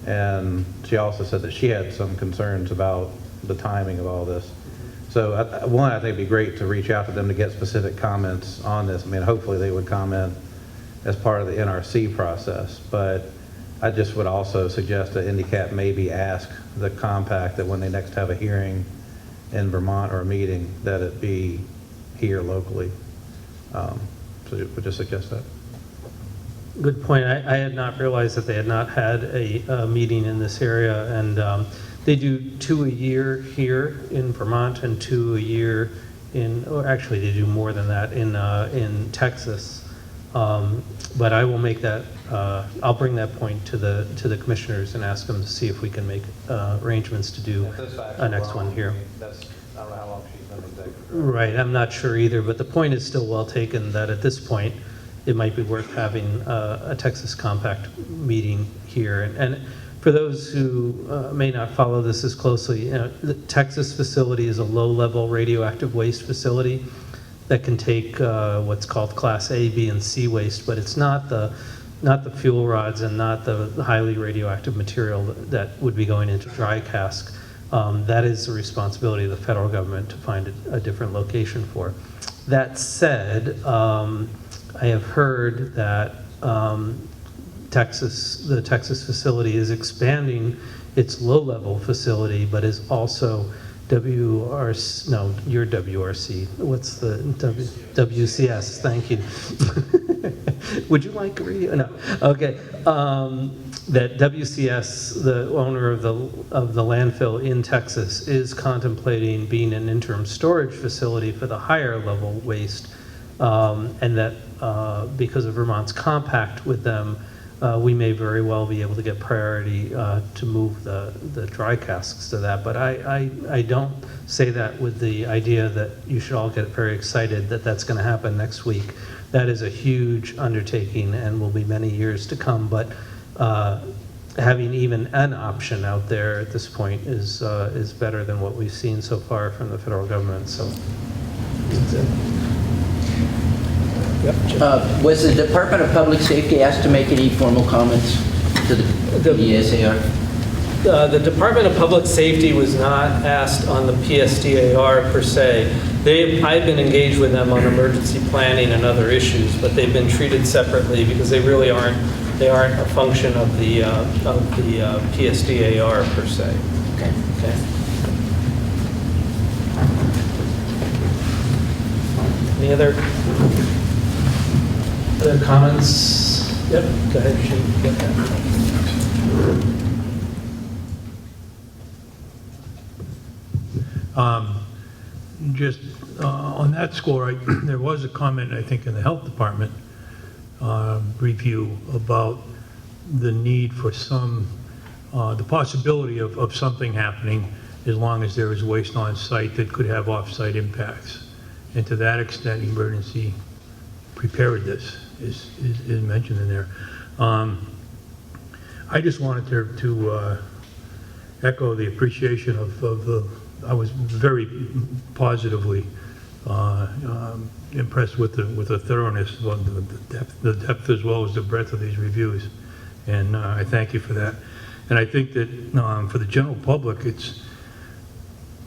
And she also said that she had some concerns about the timing of all this. So one, I think it'd be great to reach out to them to get specific comments on this. I mean, hopefully they would comment as part of the NRC process, but I just would also suggest that NDCAP maybe ask the compact that when they next have a hearing in Vermont or a meeting, that it be here locally. So would just suggest that. Good point. I had not realized that they had not had a meeting in this area, and they do 2 a year here in Vermont and 2 a year or actually they do more than that in Texas. But I will make that, I'll bring that point to the commissioners and ask them to see if we can make arrangements to do a next one here. I don't know how long she's been executive director. Right, I'm not sure either, but the point is still well taken that at this point, it might be worth having a Texas Compact meeting here. And for those who may not follow this as closely, the Texas facility is a low-level radioactive waste facility that can take what's called Class A, B, and C waste, but it's not the fuel rods and not the highly radioactive material that would be going into dry cask. That is the responsibility of the federal government to find a different location for. That said, I have heard that the Texas facility is expanding its low-level facility, but is also WRC, no, you're WRC. What's the WCS? Thank you. Would you like a radio? No. Okay. That WCS, the owner of the landfill in Texas, is contemplating being an interim storage facility for the higher level waste, and that because of Vermont's compact with them, we may very well be able to get priority to move the dry casks to that. But I don't say that with the idea that you should all get very excited that that's going to happen next week. That is a huge undertaking and will be many years to come. But having even an option out there at this point is better than what we've seen so far from the federal government. So that's it. Was the Department of Public Safety asked to make any formal comments to the PSDAR? The Department of Public Safety was not asked on the PSDAR per se. I've been engaged with them on emergency planning and other issues, but they've been treated separately because they really aren't a function of the PSDAR per se. Okay. Okay. Any other comments? Yep, go ahead, Shane. Get that. Just on that score, there was a comment, I think, in the health department review about the need for the possibility of something happening as long as there is waste on site that could have off-site impacts. And to that extent, emergency preparedness is mentioned in there. I just wanted to echo the appreciation of I was very positively impressed with the thoroughness, the depth as well as the breadth of these reviews, and I thank you for that. And I think that for the general public, it's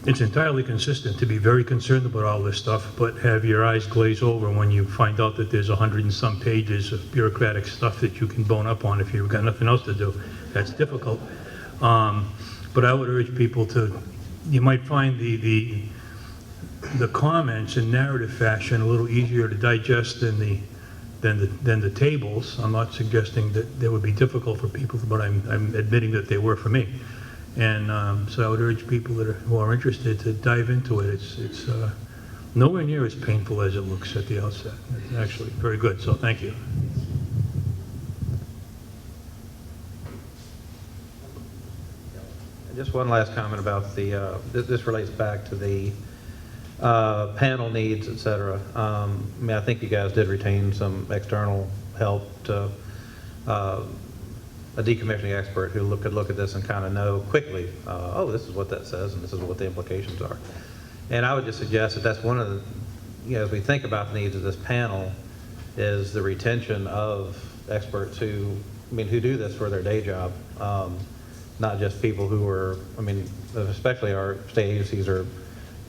it's entirely consistent to be very concerned about all this stuff, but have your eyes glaze over when you find out that there's 100 and some pages of bureaucratic stuff that you can bone up on if you've got nothing else to do. That's difficult. But I would urge people to, you might find the comments in narrative fashion a little easier to digest than the tables. I'm not suggesting that they would be difficult for people, but I'm admitting that they were for me. And so I would urge people who are interested to dive into it. It's nowhere near as painful as it looks at the outset. It's actually very good, so thank you. Just one last comment about this relates back to the panel needs, et cetera. I mean, I think you guys did retain some external help to a decommissioning expert who could look at this and kind of know quickly, oh, this is what that says and this is what the implications are. And I would just suggest that that's one of the, as we think about the needs of this panel, is the retention of experts who do this for their day job. Not just people who are, especially our state agencies are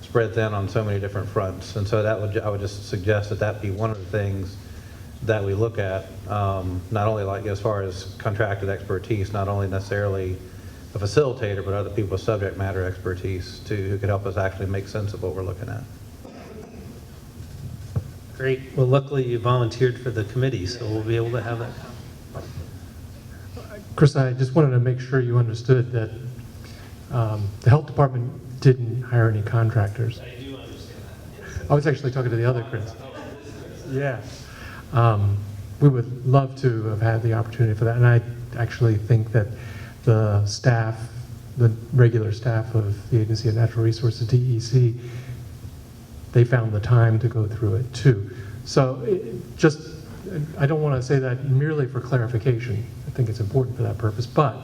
spread thin on so many different fronts. And so I would just suggest that be one of the things that we look at, not only like as far as contracted expertise, not only necessarily a facilitator, but other people with subject matter expertise too, who could help us actually make sense of what we're looking at. Great. Well, luckily you volunteered for the committee, so we'll be able to have that. Chris, I just wanted to make sure you understood that the health department didn't hire any contractors. I do understand that. I was actually talking to the other Chris. Yeah. We would love to have had the opportunity for that, and I actually think that the staff, the regular staff of the Agency of Natural Resources, DEC, they found the time to go through it too. So I don't want to say that merely for clarification. I think it's important for that purpose, but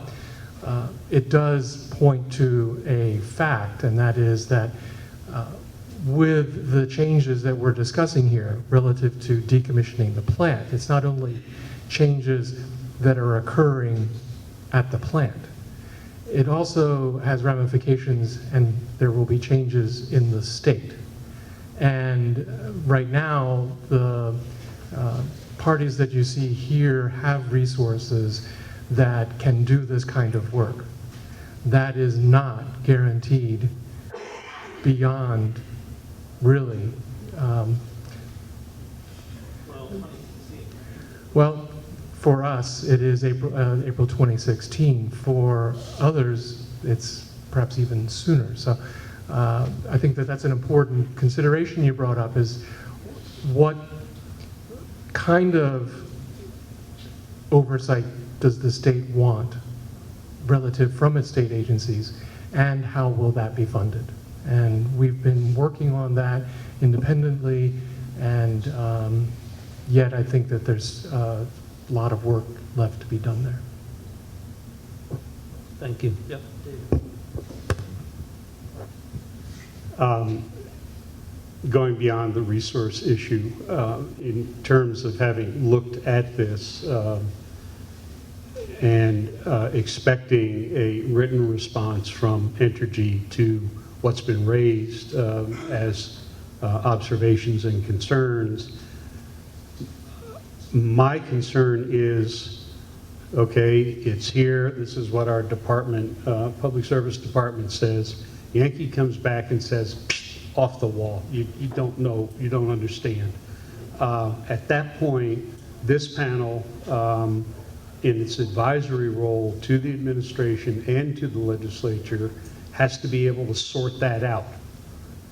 it does point to a fact, and that is that with the changes that we're discussing here relative to decommissioning the plant, it's not only changes that are occurring at the plant, it also has ramifications, and there will be changes in the state. And right now, the parties that you see here have resources that can do this kind of work. That is not guaranteed beyond, really. Well, for us, it is April 2016. For others, it's perhaps even sooner. So I think that that's an important consideration you brought up, is what kind of oversight does the state want relative from its state agencies, and how will that be funded? And we've been working on that independently, and yet I think that there's a lot of work left to be done there. Thank you. Yep. Going beyond the resource issue, in terms of having looked at this and expecting a written response from Entergy to what's been raised as observations and concerns, my concern is, okay, it's here, this is what our department, public service department says. Yankee comes back and says, off the wall, you don't know, you don't understand. At that point, this panel, in its advisory role to the administration and to the legislature, has to be able to sort that out.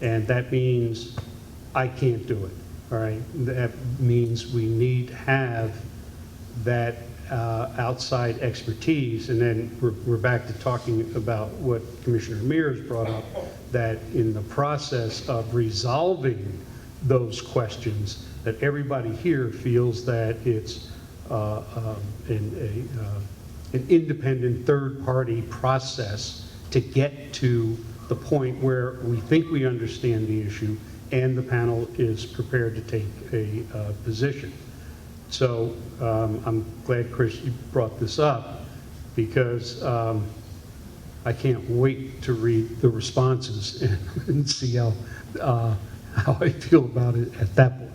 And that means I can't do it, all right? That means we need to have that outside expertise. And then we're back to talking about what Commissioner Mears brought up, that in the process of resolving those questions, that everybody here feels that it's an independent third-party process to get to the point where we think we understand the issue and the panel is prepared to take a position. So I'm glad, Chris, you brought this up, because I I can't wait to read the responses and see how I feel about it at that point.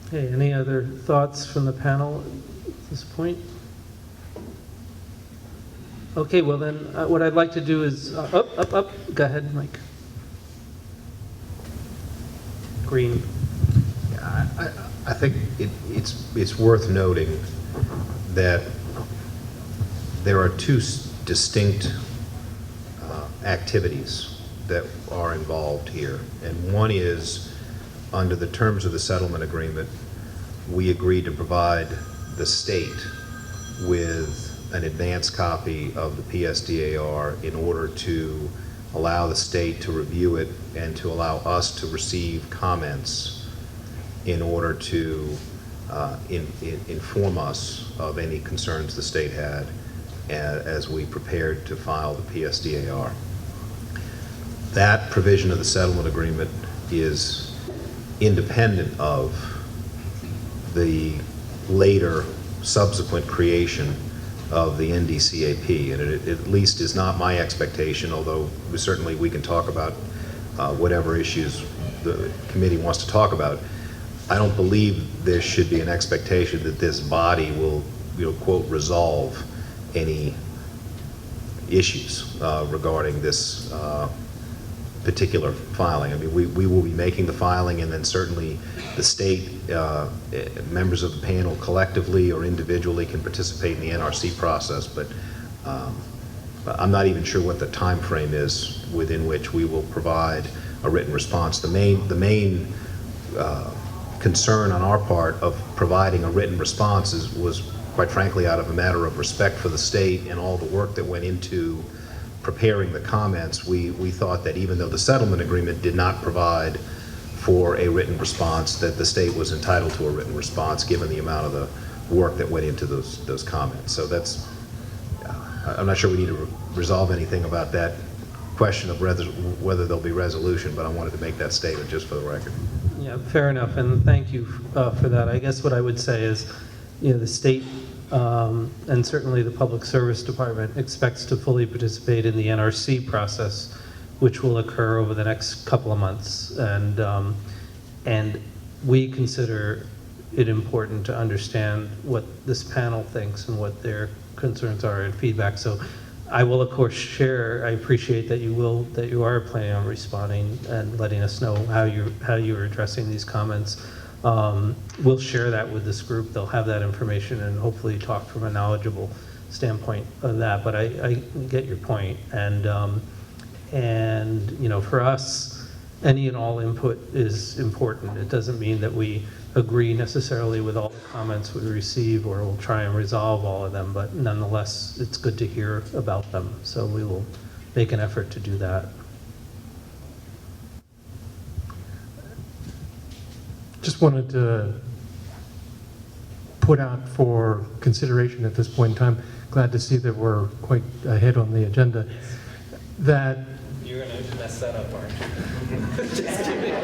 Okay, any other thoughts from the panel at this point? Okay, well then, what I'd like to do is, up, go ahead, Mike. Green. I think it's worth noting that there are two distinct activities that are involved here. And one is, under the terms of the settlement agreement, we agreed to provide the state with an advance copy of the PSDAR in order to allow the state to review it and to allow us to receive comments in order to inform us of any concerns the state had as we prepared to file the PSDAR. That provision of the settlement agreement is independent of the later subsequent creation of the NDCAP, and it at least is not my expectation, although certainly we can talk about whatever issues the committee wants to talk about. I don't believe there should be an expectation that this body will, quote, resolve any issues regarding this particular filing. I mean, we will be making the filing, and then certainly the state members of the panel collectively or individually can participate in the NRC process, but I'm not even sure what the time frame is within which we will provide a written response. The main concern on our part of providing a written response was quite frankly out of a matter of respect for the state and all the work that went into preparing the comments. We thought that even though the settlement agreement did not provide for a written response, that the state was entitled to a written response given the amount of the work that went into those comments. So that's, I'm not sure we need to resolve anything about that question of whether there'll be resolution, but I wanted to make that statement just for the record. Yeah, fair enough, and thank you for that. I guess what I would say is, the state and certainly the Public Service Department expects to fully participate in the NRC process, which will occur over the next couple of months, and we consider it important to understand what this panel thinks and what their concerns are and feedback. So I will of course share. I appreciate that you are planning on responding and letting us know how you're addressing these comments. We'll share that with this group. They'll have that information and hopefully talk from a knowledgeable standpoint of that. But I get your point, and for us, any and all input is important. It doesn't mean that we agree necessarily with all the comments we receive, or we'll try and resolve all of them, but nonetheless, it's good to hear about them. So we will make an effort to do that. Just wanted to put out for consideration at this point in time, glad to see that we're quite ahead on the agenda, that you're going to mess that up, aren't you? Just kidding.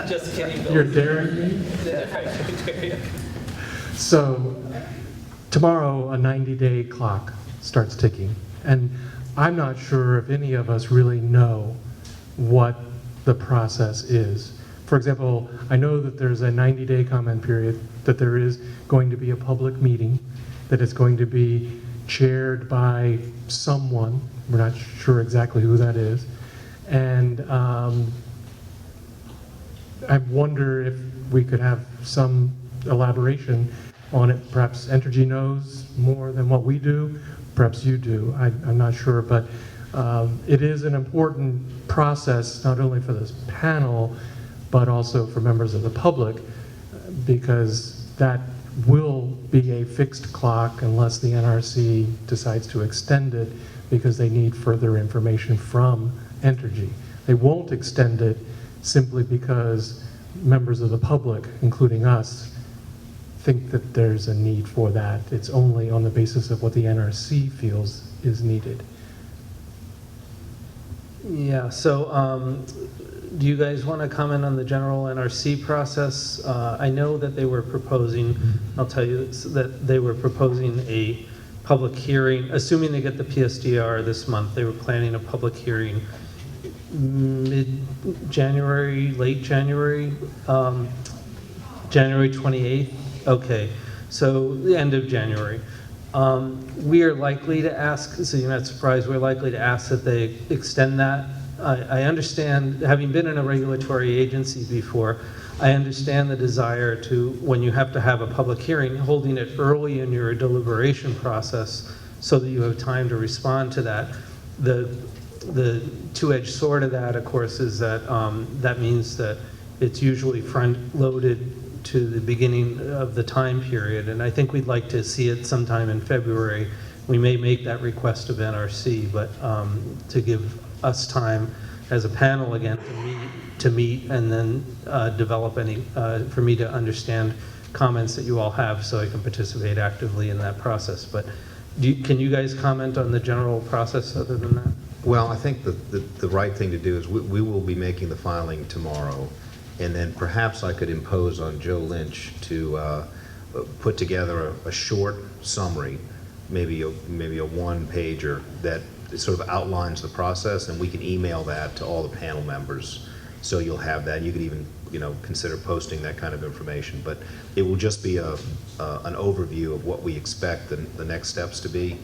Just kidding, Bill. You're daring me? So tomorrow, a 90-day clock starts ticking. And I'm not sure if any of us really know what the process is. For example, I know that there's a 90-day comment period, that there is going to be a public meeting, that it's going to be chaired by someone. We're not sure exactly who that is. And I wonder if we could have some elaboration on it. Perhaps Entergy knows more than what we do. Perhaps you do. I'm not sure. But it is an important process, not only for this panel, but also for members of the public, because that will be a fixed clock unless the NRC decides to extend it because they need further information from Entergy. They won't extend it simply because members of the public, including us, think that there's a need for that. It's only on the basis of what the NRC feels is needed. Yeah, so do you guys want to comment on the general NRC process? I know that they were proposing, I'll tell you that they were proposing a public hearing, assuming they get the PSDR this month, they were planning a public hearing mid-January, late January, January 28th? Okay, so the end of January. We are likely to ask, so you're not surprised, we're likely to ask that they extend that. I understand, having been in a regulatory agency before, I understand the desire to, when you have to have a public hearing, holding it early in your deliberation process so that you have time to respond to that. The two-edged sword of that, of course, is that that means that it's usually front-loaded to the beginning of the time period, and I think we'd like to see it sometime in February. We may make that request of NRC, but to give us time as a panel again to meet and then develop any, for me to understand comments that you all have so I can participate actively in that process. But can you guys comment on the general process other than that? Well, I think the right thing to do is we will be making the filing tomorrow, and then perhaps I could impose on Joe Lynch to put together a short summary, maybe a one-pager that sort of outlines the process, and we can email that to all the panel members. So you'll have that. You could even, consider posting that kind of information. But it will just be an overview of what we expect the next steps to be.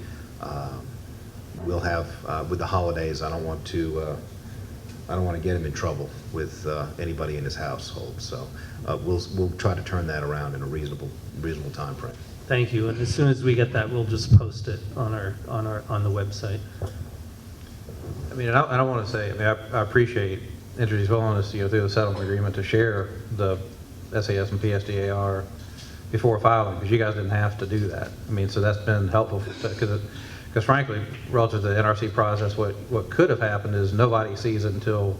We'll have with the holidays. I don't want to get him in trouble with anybody in his household. So we'll try to turn that around in a reasonable time frame. Thank you. And as soon as we get that, we'll just post it on the website. I mean, I don't want to say, I appreciate Entergy's willingness, through the settlement agreement to share the SAS and PSDAR before filing, because you guys didn't have to do that. I mean, so that's been helpful, because frankly, relative to the NRC process, what could have happened is nobody sees it until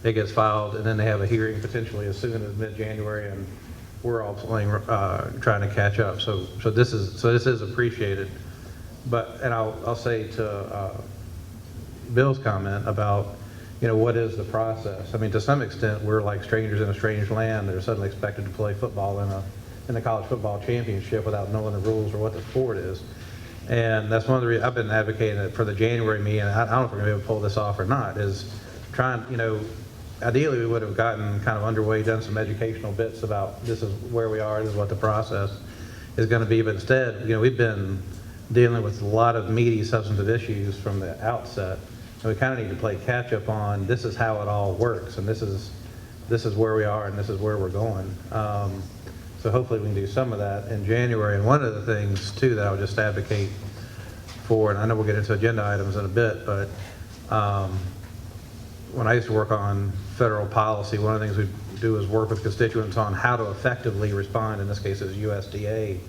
it gets filed, and then they have a hearing potentially as soon as mid-January, and we're all trying to catch up. So this is appreciated. But, and I'll say to Bill's comment about, what is the process? I mean, to some extent, we're like strangers in a strange land that are suddenly expected to play football in the college football championship without knowing the rules or what the sport is. And that's one of the reasons I've been advocating for the January meeting. I don't know if we're going to be able to pull this off or not, is trying, ideally we would have gotten kind of underway, done some educational bits about this is where we are, this is what the process is going to be. But instead, we've been dealing with a lot of meaty substantive issues from the outset. And we kind of need to play catch up on this is how it all works, and this is where we are, and this is where we're going. So hopefully we can do some of that in January. And one of the things too that I would just advocate for, and I know we'll get into agenda items in a bit, but when I used to work on federal policy, one of the things we do is work with constituents on how to effectively respond, in this case is USDA,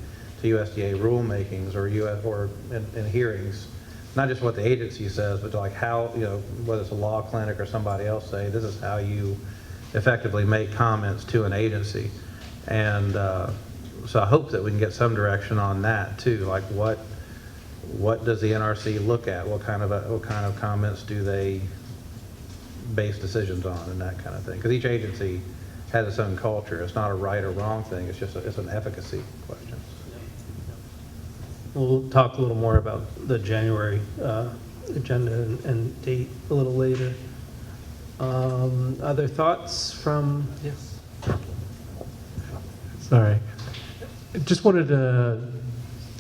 to USDA rulemakings or in hearings. Not just what the agency says, but like how, whether it's a law clinic or somebody else say, this is how you effectively make comments to an agency. And so I hope that we can get some direction on that too. Like what does the NRC look at? What kind of comments do they base decisions on, and that kind of thing? Because each agency has its own culture. It's not a right or wrong thing. It's just it's an efficacy question. We'll talk a little more about the January agenda and date a little later. Other thoughts from, yes? Sorry. Just wanted to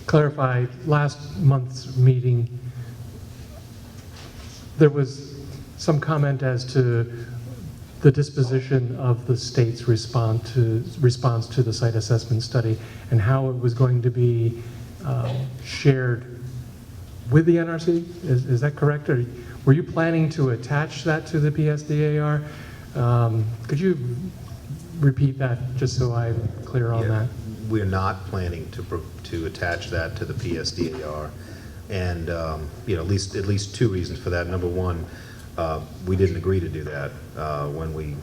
clarify, last month's meeting, there was some comment as to the disposition of the state's response to the site assessment study and how it was going to be shared with the NRC. Is that correct? Or were you planning to attach that to the PSDAR? Could you repeat that just so I'm clear on that? We're not planning to attach that to the PSDAR, and at least two reasons for that. Number one, we didn't agree to do that when we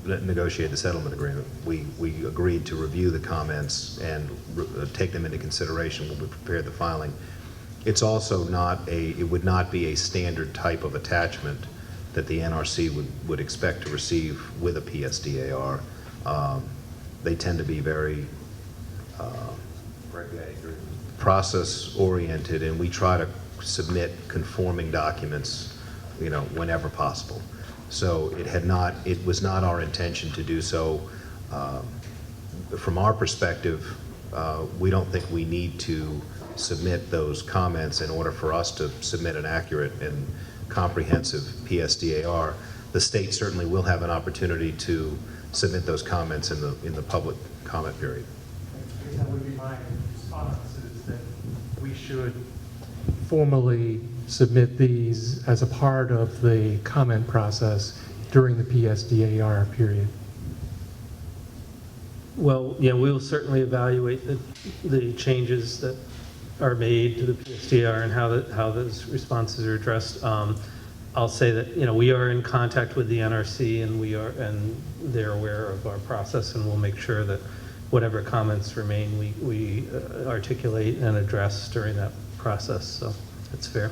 negotiated the settlement agreement. We agreed to review the comments and take them into consideration when we prepared the filing. It's also it would not be a standard type of attachment that the NRC would expect to receive with a PSDAR. They tend to be very process-oriented, and we try to submit conforming documents, whenever possible. So it was not our intention to do so. From our perspective, we don't think we need to submit those comments in order for us to submit an accurate and comprehensive PSDAR. The state certainly will have an opportunity to submit those comments in the public comment period. That would be my response, is that we should formally submit these as a part of the comment process during the PSDAR period. Well, yeah, we will certainly evaluate the changes that are made to the PSDR and how those responses are addressed. I'll say that, we are in contact with the NRC, and they're aware of our process, and we'll make sure that whatever comments remain, we articulate and address during that process. So that's fair.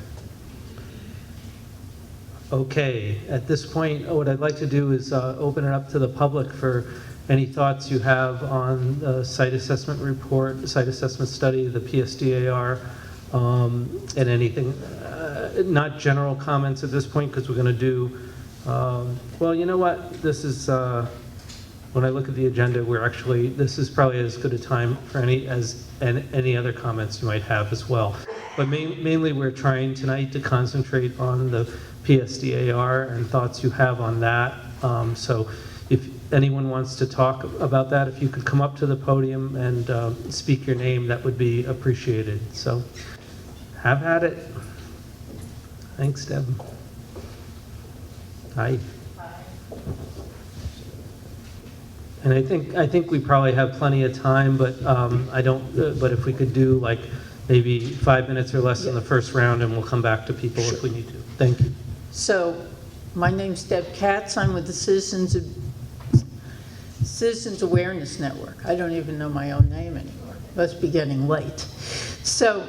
Okay, at this point, what I'd like to do is open it up to the public for any thoughts you have on the site assessment report, the site assessment study, the PSDAR, and anything, not general comments at this point, because we're going to do, well, you know what, this is, when I look at the agenda, this is probably as good a time for any other comments you might have as well. But mainly we're trying tonight to concentrate on the PSDAR and thoughts you have on that. So if anyone wants to talk about that, if you could come up to the podium and speak your name, that would be appreciated. So have at it. Thanks, Deb. Hi. And I think we probably have plenty of time, but but if we could do like maybe 5 minutes or less in the first round, and we'll come back to people if we need to. Thank you. So, my name's Deb Katz. I'm with the Citizens Awareness Network. I don't even know my own name anymore. Must be getting late. So,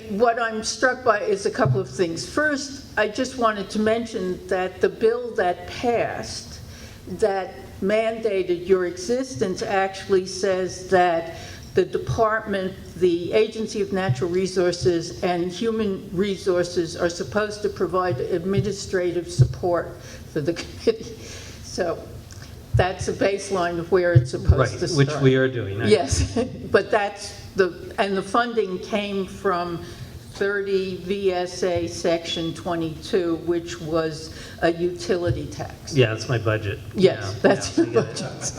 what I'm struck by is a couple of things. First, I just wanted to mention that the bill that passed that mandated your existence actually says that the department, the Agency of Natural Resources and Human Resources are supposed to provide administrative support for the committee. So that's a baseline of where it's supposed to start. Which we are doing. Yes, but that's and the funding came from 30 VSA Section 22, which was a utility tax. Yeah, that's my budget. Yes, that's your budget.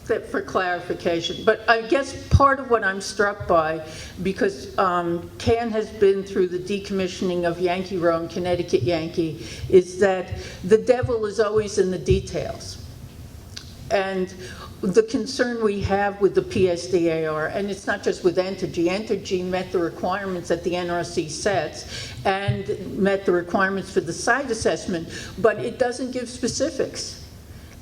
That for clarification. But I guess part of what I'm struck by, because Ken has been through the decommissioning of Yankee Row and Connecticut Yankee, is that the devil is always in the details. And the concern we have with the PSDAR, and it's not just with Entergy. Entergy met the requirements that the NRC sets and met the requirements for the site assessment, but it doesn't give specifics.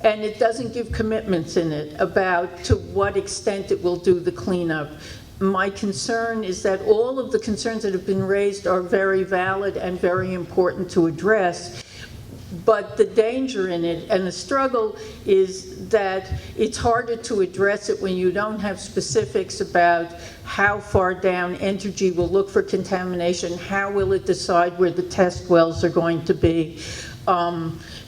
And it doesn't give commitments in it about to what extent it will do the cleanup. My concern is that all of the concerns that have been raised are very valid and very important to address. But the danger in it and the struggle is that it's harder to address it when you don't have specifics about how far down Entergy will look for contamination, how will it decide where the test wells are going to be,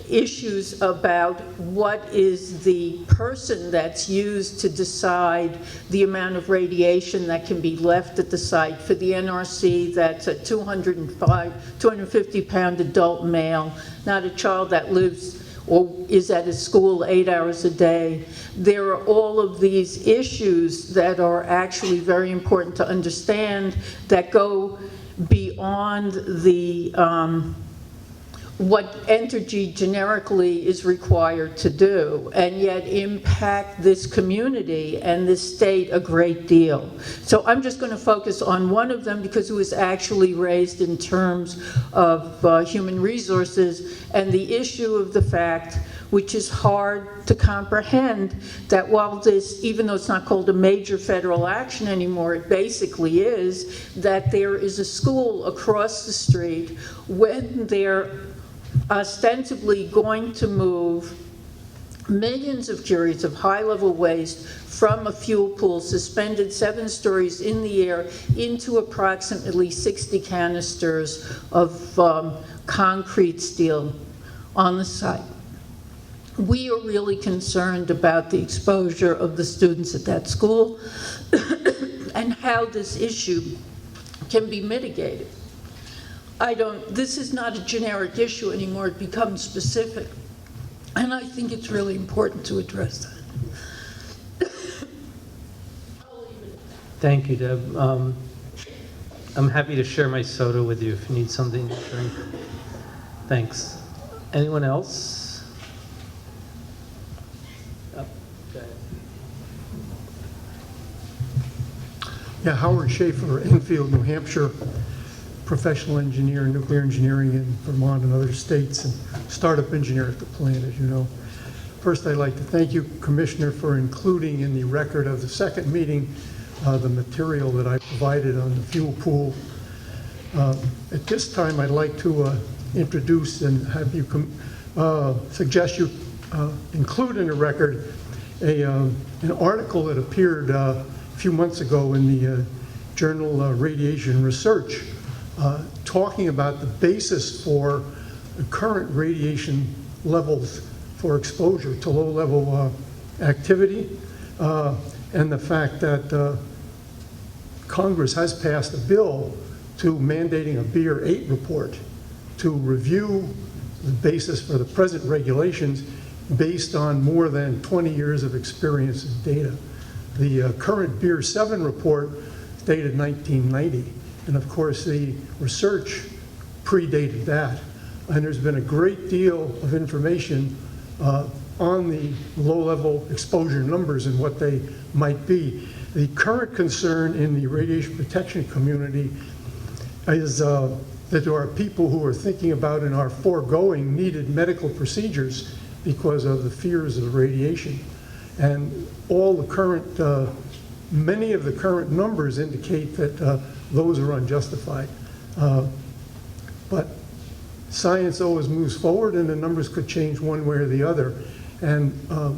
issues about what is the person that's used to decide the amount of radiation that can be left at the site. For the NRC, that's a 250-pound adult male, not a child that lives or is at a school 8 hours a day. There are all of these issues that are actually very important to understand that go beyond the what Entergy generically is required to do, and yet impact this community and this state a great deal. So I'm just going to focus on one of them because it was actually raised in terms of human resources and the issue of the fact, which is hard to comprehend, that while this, even though it's not called a major federal action anymore, it basically is, that there is a school across the street when there ostensibly going to move millions of curies of high-level waste from a fuel pool suspended 7 stories in the air into approximately 60 canisters of concrete steel on the site. We are really concerned about the exposure of the students at that school and how this issue can be mitigated. This is not a generic issue anymore, it becomes specific. And I think it's really important to address that. Thank you, Deb. I'm happy to share my soda with you if you need something to drink. Thanks. Anyone else? Oh, go ahead. Yeah, Howard Schaefer, Enfield, New Hampshire, professional engineer, nuclear engineering in Vermont and other states, and startup engineer at the plant, as you know. First, I'd like to thank you, Commissioner, for including in the record of the second meeting the material that I provided on the fuel pool. At this time, I'd like to introduce and have you suggest you include in the record an article that appeared a few months ago in the journal Radiation Research, talking about the basis for the current radiation levels for exposure to low-level activity, and the fact that Congress has passed a bill to mandating a BEER 8 report to review the basis for the present regulations based on more than 20 years of experience and data. The current BEER 7 report dated 1990. And of course, the research predated that. And there's been a great deal of information on the low-level exposure numbers and what they might be. The current concern in the radiation protection community is that there are people who are thinking about and are foregoing needed medical procedures because of the fears of radiation. And all the current, many of the current numbers indicate that those are unjustified. But science always moves forward and the numbers could change one way or the other. And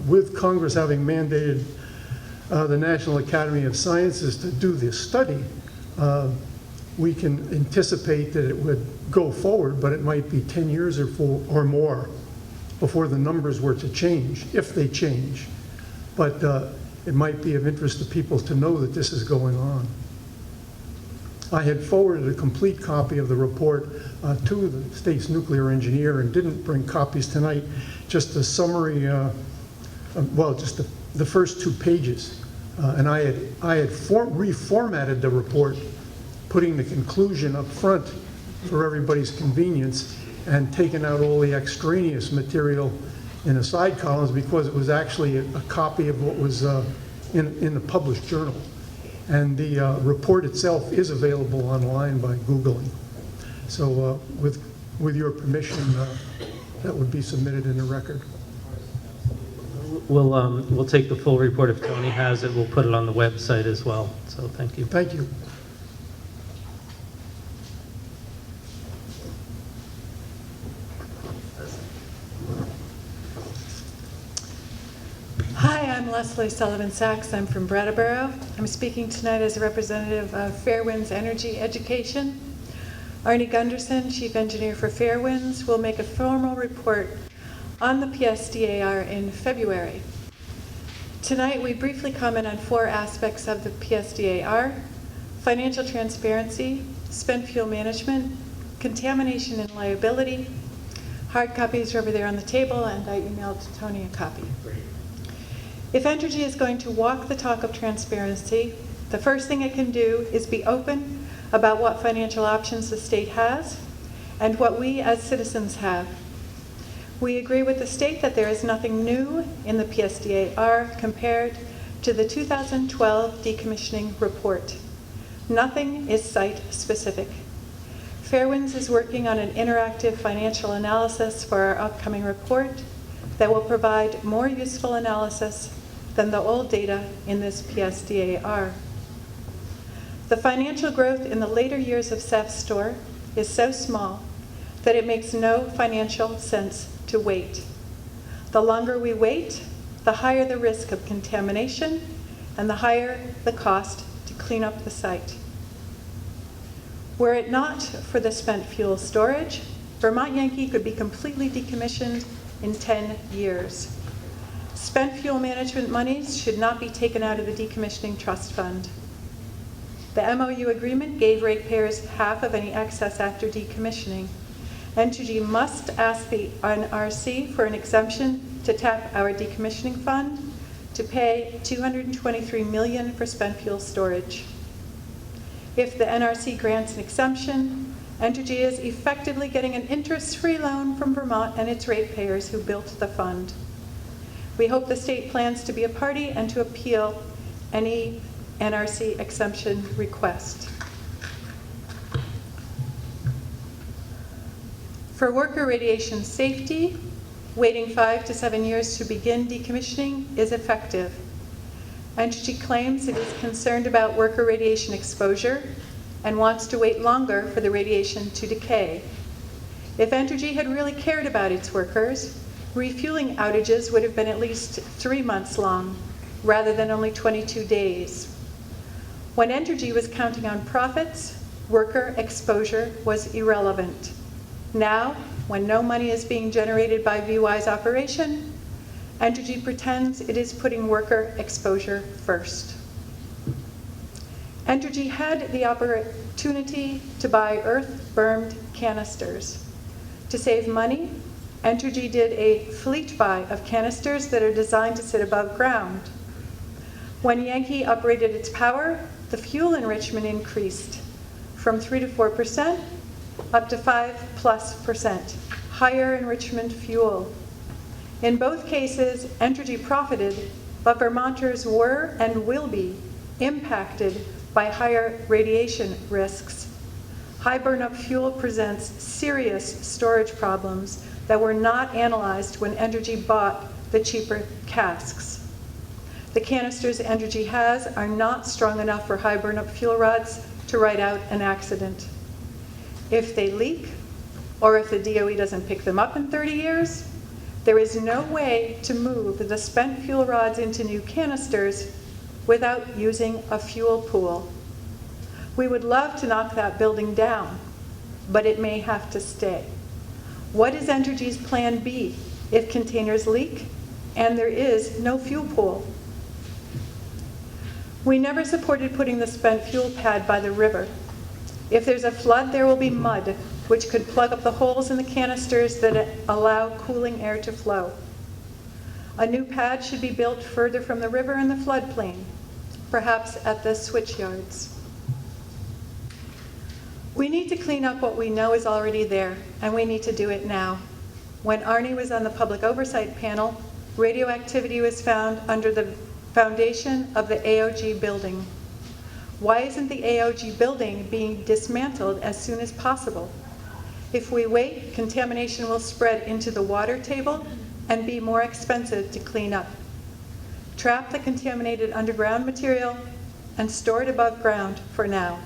with Congress having mandated the National Academy of Sciences to do this study, we can anticipate that it would go forward, but it might be 10 years or more before the numbers were to change, if they change. But it might be of interest to people to know that this is going on. I had forwarded a complete copy of the report to the state's nuclear engineer and didn't bring copies tonight, just a summary, well, just the first 2 pages. And I had reformatted the report, putting the conclusion up front for everybody's convenience and taken out all the extraneous material in the side columns because it was actually a copy of what was in the published journal. And the report itself is available online by Googling. So with your permission, that would be submitted in the record. We'll take the full report if Tony has it. We'll put it on the website as well. So thank you. Thank you. Hi, I'm Leslie Sullivan Sachs. I'm from Brattleboro. I'm speaking tonight as a representative of Fairwinds Energy Education. Arnie Gunderson, Chief Engineer for Fairwinds, will make a formal report on the PSDAR in February. Tonight, we briefly comment on 4 aspects of the PSDAR: financial transparency, spent fuel management, contamination and liability. Hard copies are over there on the table, and I emailed Tony a copy. If Entergy is going to walk the talk of transparency, the first thing it can do is be open about what financial options the state has and what we as citizens have. We agree with the state that there is nothing new in the PSDAR compared to the 2012 decommissioning report. Nothing is site-specific. Fairwinds is working on an interactive financial analysis for our upcoming report that will provide more useful analysis than the old data in this PSDAR. The financial growth in the later years of SAFSTOR is so small that it makes no financial sense to wait. The longer we wait, the higher the risk of contamination and the higher the cost to clean up the site. Were it not for the spent fuel storage, Vermont Yankee could be completely decommissioned in 10 years. Spent fuel management monies should not be taken out of the Decommissioning Trust Fund. The MOU agreement gave ratepayers half of any excess after decommissioning. Entergy must ask the NRC for an exemption to tap our decommissioning fund to pay $223 million for spent fuel storage. If the NRC grants an exemption, Entergy is effectively getting an interest-free loan from Vermont and its ratepayers who built the fund. We hope the state plans to be a party and to appeal any NRC exemption request. For worker radiation safety, waiting 5 to 7 years to begin decommissioning is effective. Entergy claims it is concerned about worker radiation exposure and wants to wait longer for the radiation to decay. If Entergy had really cared about its workers, refueling outages would have been at least 3 months long, rather than only 22 days. When Entergy was counting on profits, worker exposure was irrelevant. Now, when no money is being generated by VY's operation, Entergy pretends it is putting worker exposure first. Entergy had the opportunity to buy earth-burned canisters. To save money, Entergy did a fleet buy of canisters that are designed to sit above ground. When Yankee upgraded its power, the fuel enrichment increased from 3 to 4% up to 5+%, higher enrichment fuel. In both cases, Entergy profited, but Vermonters were and will be impacted by higher radiation risks. High burn-up fuel presents serious storage problems that were not analyzed when Entergy bought the cheaper casks. The canisters Entergy has are not strong enough for high burn-up fuel rods to ride out an accident. If they leak, or if the DOE doesn't pick them up in 30 years, there is no way to move the spent fuel rods into new canisters without using a fuel pool. We would love to knock that building down, but it may have to stay. What is Entergy's plan B if containers leak and there is no fuel pool? We never supported putting the spent fuel pad by the river. If there's a flood, there will be mud, which could plug up the holes in the canisters that allow cooling air to flow. A new pad should be built further from the river and the floodplain, perhaps at the switch yards. We need to clean up what we know is already there, and we need to do it now. When Arnie was on the public oversight panel, radioactivity was found under the foundation of the AOG building. Why isn't the AOG building being dismantled as soon as possible? If we wait, contamination will spread into the water table and be more expensive to clean up. Trap the contaminated underground material and store it above ground for now.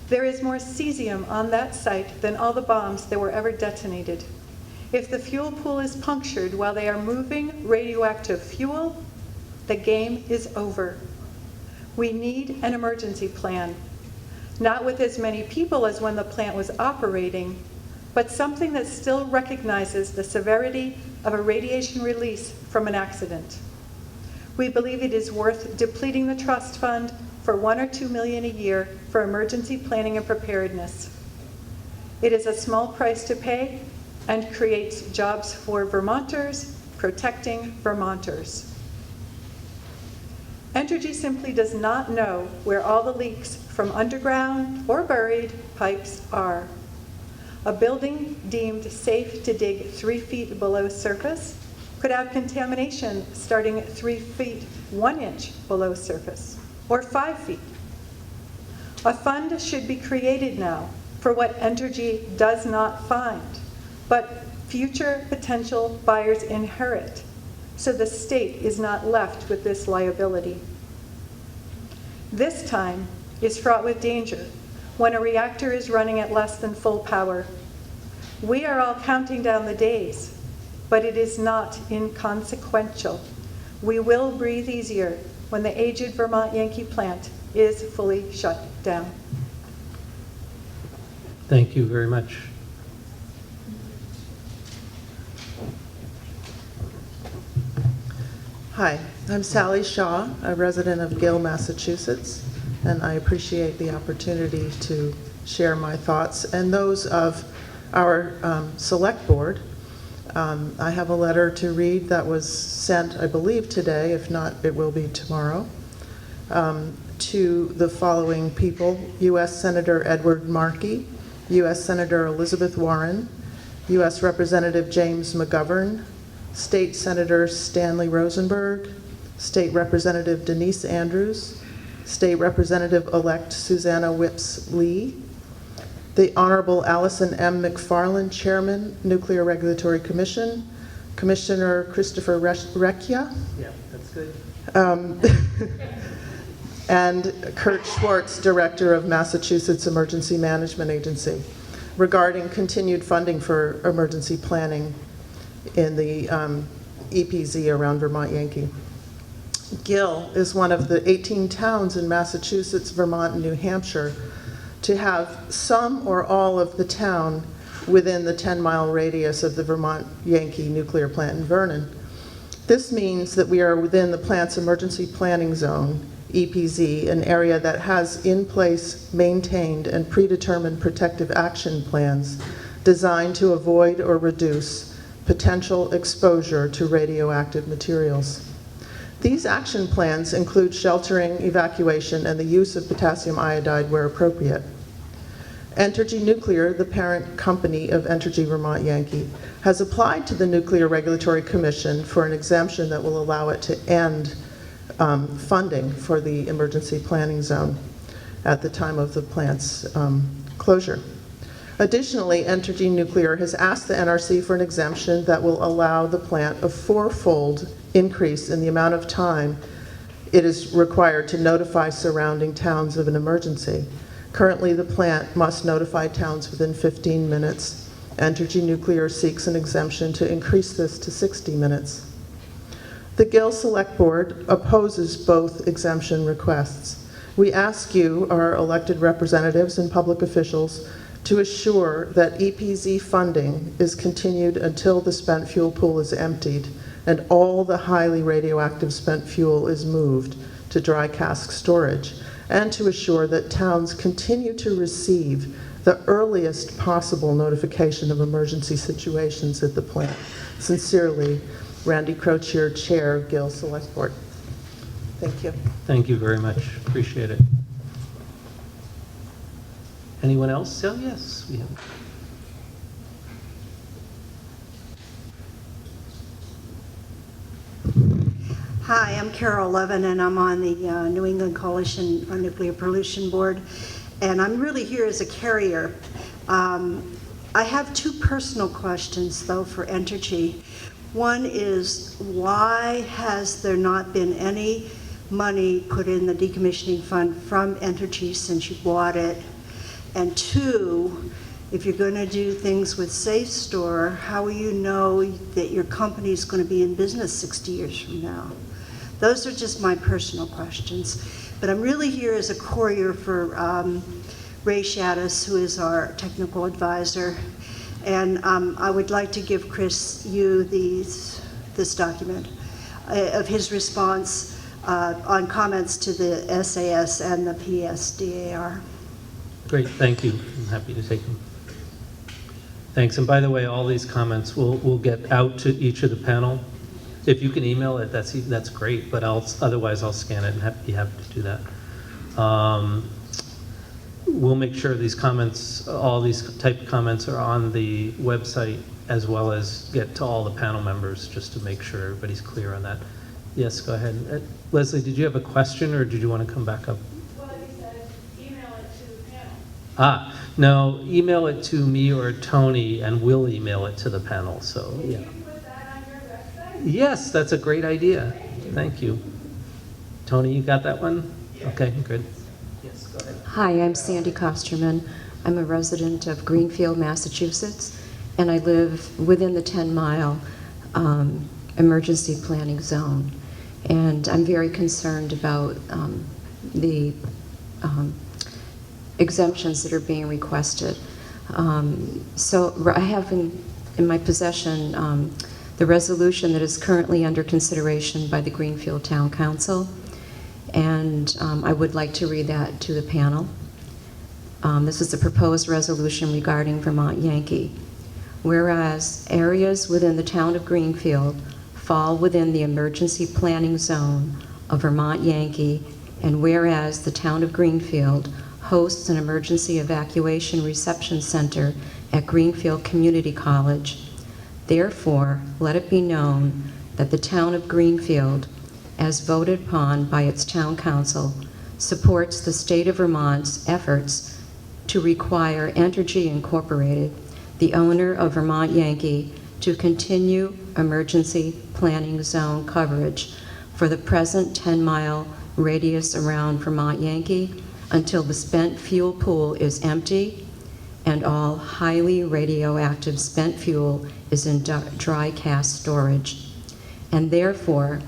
There is more cesium on that site than all the bombs that were ever detonated. If the fuel pool is punctured while they are moving radioactive fuel, the game is over. We need an emergency plan, not with as many people as when the plant was operating, but something that still recognizes the severity of a radiation release from an accident. We believe it is worth depleting the trust fund for $1 or $2 million a year for emergency planning and preparedness. It is a small price to pay and creates jobs for Vermonters, protecting Vermonters. Entergy simply does not know where all the leaks from underground or buried pipes are. A building deemed safe to dig 3 feet below surface could have contamination starting at 3 feet 1 inch below surface, or 5 feet. A fund should be created now for what Entergy does not find, but future potential buyers inherit, so the state is not left with this liability. This time is fraught with danger when a reactor is running at less than full power. We are all counting down the days, but it is not inconsequential. We will breathe easier when the aged Vermont Yankee plant is fully shut down. Thank you very much. Hi, I'm Sally Shaw, a resident of Gill, Massachusetts, and I appreciate the opportunity to share my thoughts and those of our select board. I have a letter to read that was sent, I believe, today, if not, it will be tomorrow, to the following people: U.S. Senator Edward Markey, U.S. Senator Elizabeth Warren, U.S. Representative James McGovern, State Senator Stanley Rosenberg, State Representative Denise Andrews, State Representative-elect Susanna Whips Lee, the Honorable Allison M. McFarland, Chairman, Nuclear Regulatory Commission, Commissioner Christopher Recchia. Yeah, that's good. And Kurt Schwartz, Director of Massachusetts Emergency Management Agency, regarding continued funding for emergency planning in the EPZ around Vermont Yankee. Gill is one of the 18 towns in Massachusetts, Vermont, and New Hampshire to have some or all of the town within the 10-mile radius of the Vermont Yankee nuclear plant in Vernon. This means that we are within the plant's emergency planning zone, EPZ, an area that has in place, maintained, and predetermined protective action plans designed to avoid or reduce potential exposure to radioactive materials. These action plans include sheltering, evacuation, and the use of potassium iodide where appropriate. Entergy Nuclear, the parent company of Entergy Vermont Yankee, has applied to the Nuclear Regulatory Commission for an exemption that will allow it to end funding for the emergency planning zone at the time of the plant's closure. Additionally, Entergy Nuclear has asked the NRC for an exemption that will allow the plant a fourfold increase in the amount of time it is required to notify surrounding towns of an emergency. Currently, the plant must notify towns within 15 minutes. Entergy Nuclear seeks an exemption to increase this to 60 minutes. The Gill Select Board opposes both exemption requests. We ask you, our elected representatives and public officials, to assure that EPZ funding is continued until the spent fuel pool is emptied and all the highly radioactive spent fuel is moved to dry cask storage, and to assure that towns continue to receive the earliest possible notification of emergency situations at the plant. Sincerely, Randy Crochier, Chair, Gill Select Board. Thank you. Thank you very much. Appreciate it. Anyone else? Oh, yes, we have. Hi, I'm Carol Levin, and I'm on the New England Coalition on Nuclear Pollution Board, and I'm really here as a carrier. I have two personal questions, though, for Entergy. One is, why has there not been any money put in the decommissioning fund from Entergy since you bought it? And two, if you're going to do things with SafeStore, how will you know that your company is going to be in business 60 years from now? Those are just my personal questions. But I'm really here as a courier for Ray Shaddis, who is our technical advisor. And I would like to give Chris you this document of his response on comments to the SAS and the PSDAR. Great, thank you. I'm happy to take them. Thanks, and by the way, all these comments will get out to each of the panel. If you can email it, that's great, but otherwise I'll scan it and be happy to do that. We'll make sure these comments, all these type of comments are on the website, as well as get to all the panel members, just to make sure everybody's clear on that. Yes, go ahead. Leslie, did you have a question, or did you want to come back up? Well, you said email it to the panel. No, email it to me or Tony, and we'll email it to the panel, so, yeah. Can you put that on your website? Yes, that's a great idea. Thank you. Tony, you got that one? Okay, good. Yes, go ahead. Hi, I'm Sandy Kosterman. I'm a resident of Greenfield, Massachusetts, and I live within the 10-mile emergency planning zone. And I'm very concerned about the exemptions that are being requested. So I have in my possession the resolution that is currently under consideration by the Greenfield Town Council, and I would like to read that to the panel. This is a proposed resolution regarding Vermont Yankee. Whereas areas within the town of Greenfield fall within the emergency planning zone of Vermont Yankee, and whereas the town of Greenfield hosts an emergency evacuation reception center at Greenfield Community College, therefore, let it be known that the town of Greenfield, as voted upon by its town council, supports the state of Vermont's efforts to require Entergy Incorporated, the owner of Vermont Yankee, to continue emergency planning zone coverage for the present 10-mile radius around Vermont Yankee until the spent fuel pool is empty and all highly radioactive spent fuel is in dry cask storage. And therefore,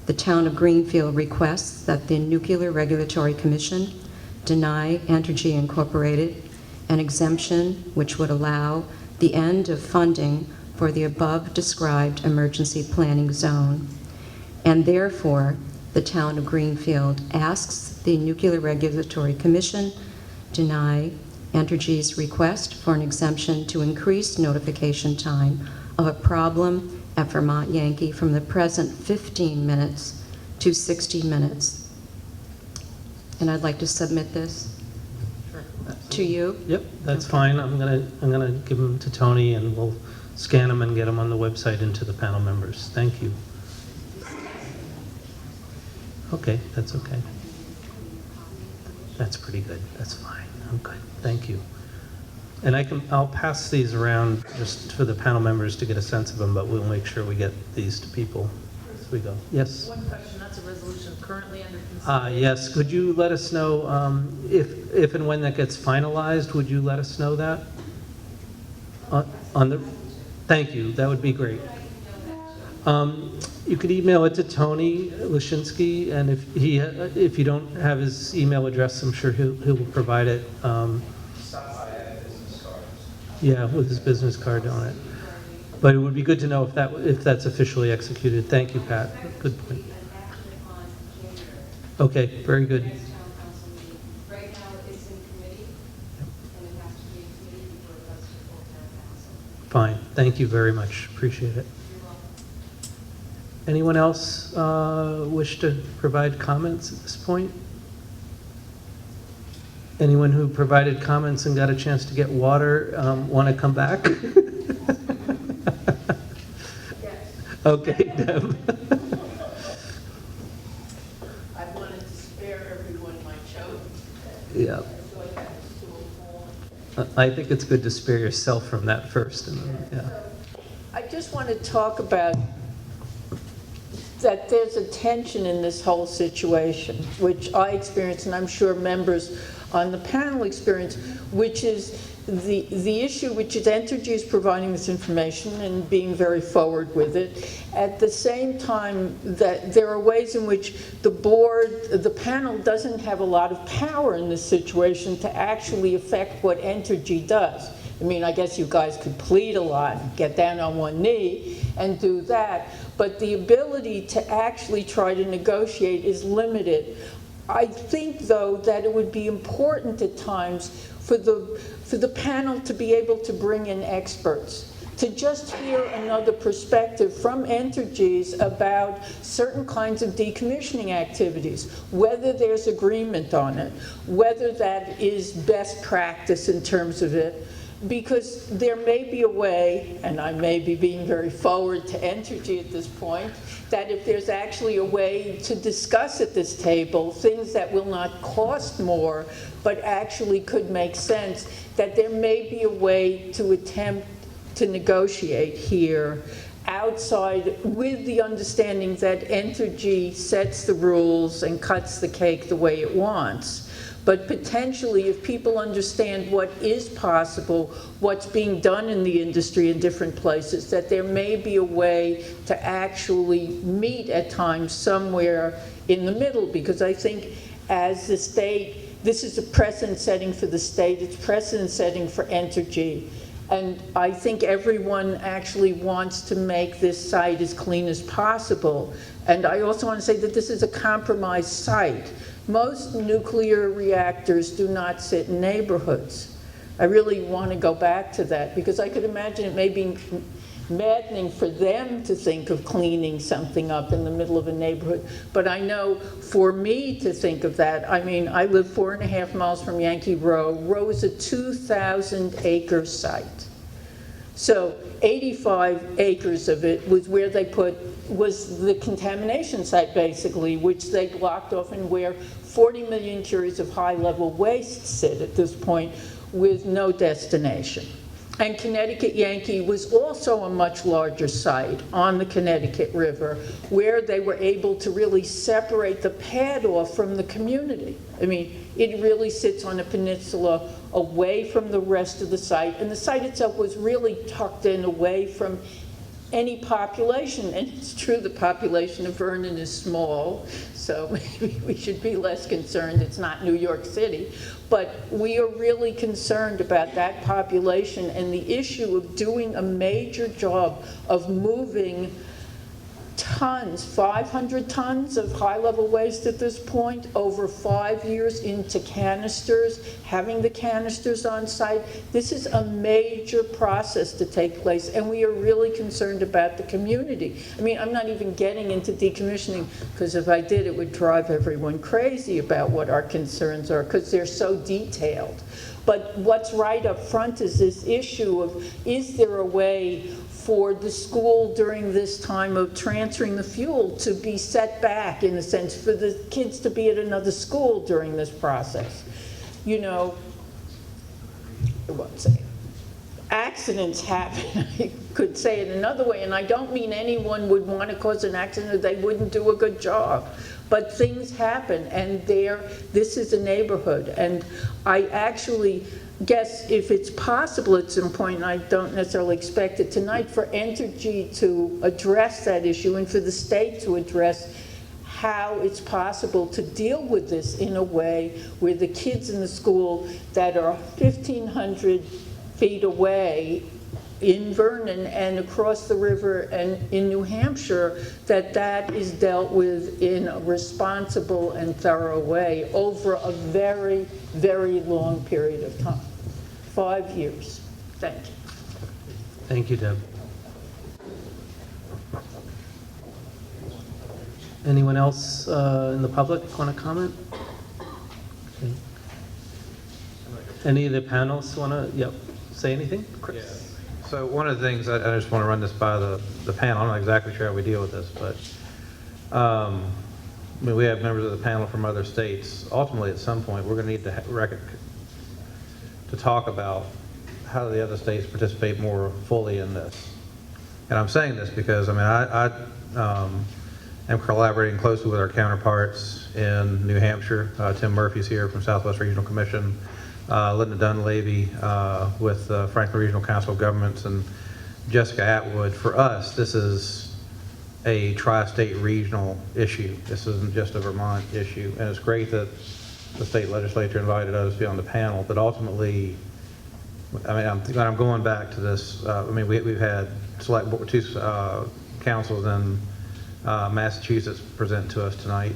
the town of Greenfield requests that the Nuclear Regulatory Commission deny Entergy Incorporated an exemption which would allow the end of funding for the above described emergency planning zone. And therefore, the town of Greenfield asks the Nuclear Regulatory Commission deny Entergy's request for an exemption to increase notification time of a problem at Vermont Yankee from the present 15 minutes to 60 minutes. And I'd like to submit this to you. Yep, that's fine. I'm gonna give them to Tony, and we'll scan them and get them on the website and to the panel members. Thank you. Okay, that's okay. That's pretty good. That's fine. I'm good. Thank you. And I'll pass these around just for the panel members to get a sense of them, but we'll make sure we get these to people as we go. Yes? One question, that's a resolution currently under consideration. Yes, could you let us know if and when that gets finalized, would you let us know that? Thank you, that would be great. You could email it to Tony Lashinsky, and if you don't have his email address, I'm sure he'll provide it. Yeah, with his business card on it. But it would be good to know if that's officially executed. Thank you, Pat. Good point. Okay, very good. Right now, it's in committee, and it has to be in committee before it goes to full town council. Fine. Thank you very much. Appreciate it. Anyone else wish to provide comments at this point? Anyone who provided comments and got a chance to get water want to come back? Okay, Deb. I wanted to spare everyone my choke. Yeah. I think it's good to spare yourself from that first. And then, yeah. I just want to talk about that there's a tension in this whole situation, which I experience, and I'm sure members on the panel experience, which is the issue, which is Entergy is providing this information and being very forward with it. At the same time, that there are ways in which the board, the panel doesn't have a lot of power in this situation to actually affect what Entergy does. I mean, I guess you guys could plead a lot, get down on one knee and do that, but the ability to actually try to negotiate is limited. I think, though, that it would be important at times for the panel to be able to bring in experts, to just hear another perspective from Entergy's about certain kinds of decommissioning activities, whether there's agreement on it, whether that is best practice in terms of it. Because there may be a way, and I may be being very forward to Entergy at this point, that if there's actually a way to discuss at this table things that will not cost more, but actually could make sense, that there may be a way to attempt to negotiate here outside with the understanding that Entergy sets the rules and cuts the cake the way it wants. But potentially, if people understand what is possible, what's being done in the industry in different places, that there may be a way to actually meet at times somewhere in the middle, because I think as the state, this is a precedent setting for the state, it's precedent setting for Entergy. And I think everyone actually wants to make this site as clean as possible. And I also want to say that this is a compromised site. Most nuclear reactors do not sit in neighborhoods. I really want to go back to that, because I could imagine it may be maddening for them to think of cleaning something up in the middle of a neighborhood. But I know for me to think of that, I mean, I live 4.5 miles from Yankee Row. Row is a 2,000-acre site. So 85 acres of it was where they was the contamination site, basically, which they blocked off, and where 40 million curies of high-level waste sit at this point with no destination. And Connecticut Yankee was also a much larger site on the Connecticut River, where they were able to really separate the pad off from the community. I mean, it really sits on a peninsula away from the rest of the site, and the site itself was really tucked in away from any population. And it's true, the population of Vernon is small, so maybe we should be less concerned. It's not New York City. But we are really concerned about that population and the issue of doing a major job of moving tons, 500 tons of high-level waste at this point, over 5 years into canisters, having the canisters on site. This is a major process to take place, and we are really concerned about the community. I mean, I'm not even getting into decommissioning, because if I did, it would drive everyone crazy about what our concerns are, because they're so detailed. But what's right up front is this issue of, is there a way for the school during this time of transferring the fuel to be set back, in a sense, for the kids to be at another school during this process? You know, accidents happen. I could say it another way, and I don't mean anyone would want to cause an accident or they wouldn't do a good job. But things happen, and this is a neighborhood. And I actually guess if it's possible at some point, and I don't necessarily expect it tonight, for Entergy to address that issue and for the state to address how it's possible to deal with this in a way where the kids in the school that are 1,500 feet away in Vernon and across the river and in New Hampshire, that is dealt with in a responsible and thorough way over a very, very long period of time. 5 years. Thank you. Thank you, Deb. Anyone else in the public want to comment? Okay. Any of the panelists want to say anything? Chris? Yeah. So one of the things, I just want to run this by the panel. I'm not exactly sure how we deal with this, but I mean, we have members of the panel from other states. Ultimately, at some point, we're going to need to talk about how the other states participate more fully in this. And I'm saying this because, I mean, I am collaborating closely with our counterparts in New Hampshire. Tim Murphy's here from Southwest Regional Commission. Linda Dunleavy with Franklin Regional Council of Governments, and Jessica Atwood. For us, this is a tri-state regional issue. This isn't just a Vermont issue. And it's great that the state legislature invited us to be on the panel, but ultimately, I mean, I'm going back to this. I mean, we've had select board, two councils in Massachusetts present to us tonight.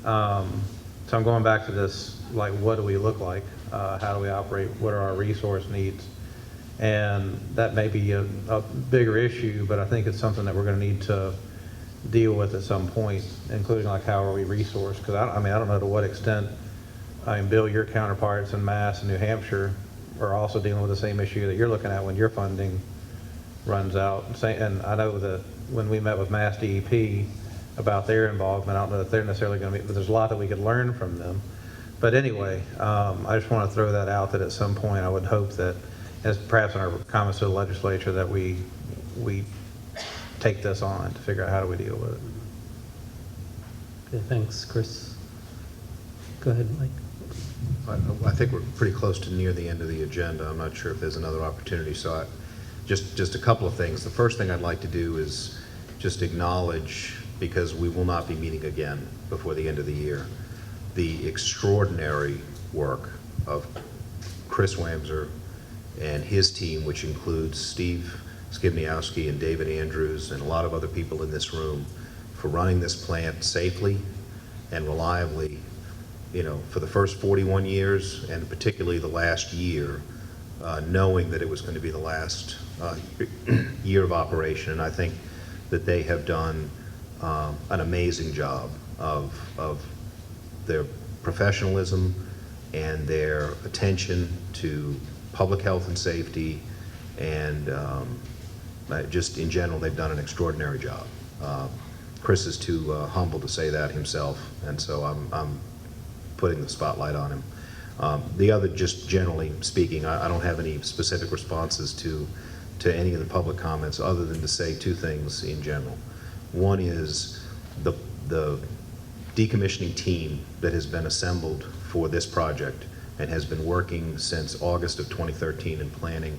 So I'm going back to this, like, what do we look like? How do we operate? What are our resource needs? And that may be a bigger issue, but I think it's something that we're going to need to deal with at some point, including like how are we resourced? Because I don't know to what extent, I mean, Bill, your counterparts in Mass and New Hampshire are also dealing with the same issue that you're looking at when your funding runs out. And I know that when we met with Mass DEP about their involvement, I don't know that they're necessarily going to be, but there's a lot that we could learn from them. But anyway, I just want to throw that out, that at some point I would hope that, as perhaps in our comments to the legislature, that we take this on to figure out how do we deal with it. Okay, thanks, Chris. Go ahead, Mike. I think we're pretty close to near the end of the agenda. I'm not sure if there's another opportunity, so just a couple of things. The first thing I'd like to do is just acknowledge, because we will not be meeting again before the end of the year, the extraordinary work of Chris Wamser and his team, which includes Steve Skibniowski and David Andrews and a lot of other people in this room, for running this plant safely and reliably, you know, for the first 41 years and particularly the last year, knowing that it was going to be the last year of operation. And I think that they have done an amazing job of their professionalism and their attention to public health and safety, and just in general, they've done an extraordinary job. Chris is too humble to say that himself, and so I'm putting the spotlight on him. The other, just generally speaking, I don't have any specific responses to any of the public comments other than to say two things in general. One is the decommissioning team that has been assembled for this project and has been working since August of 2013 in planning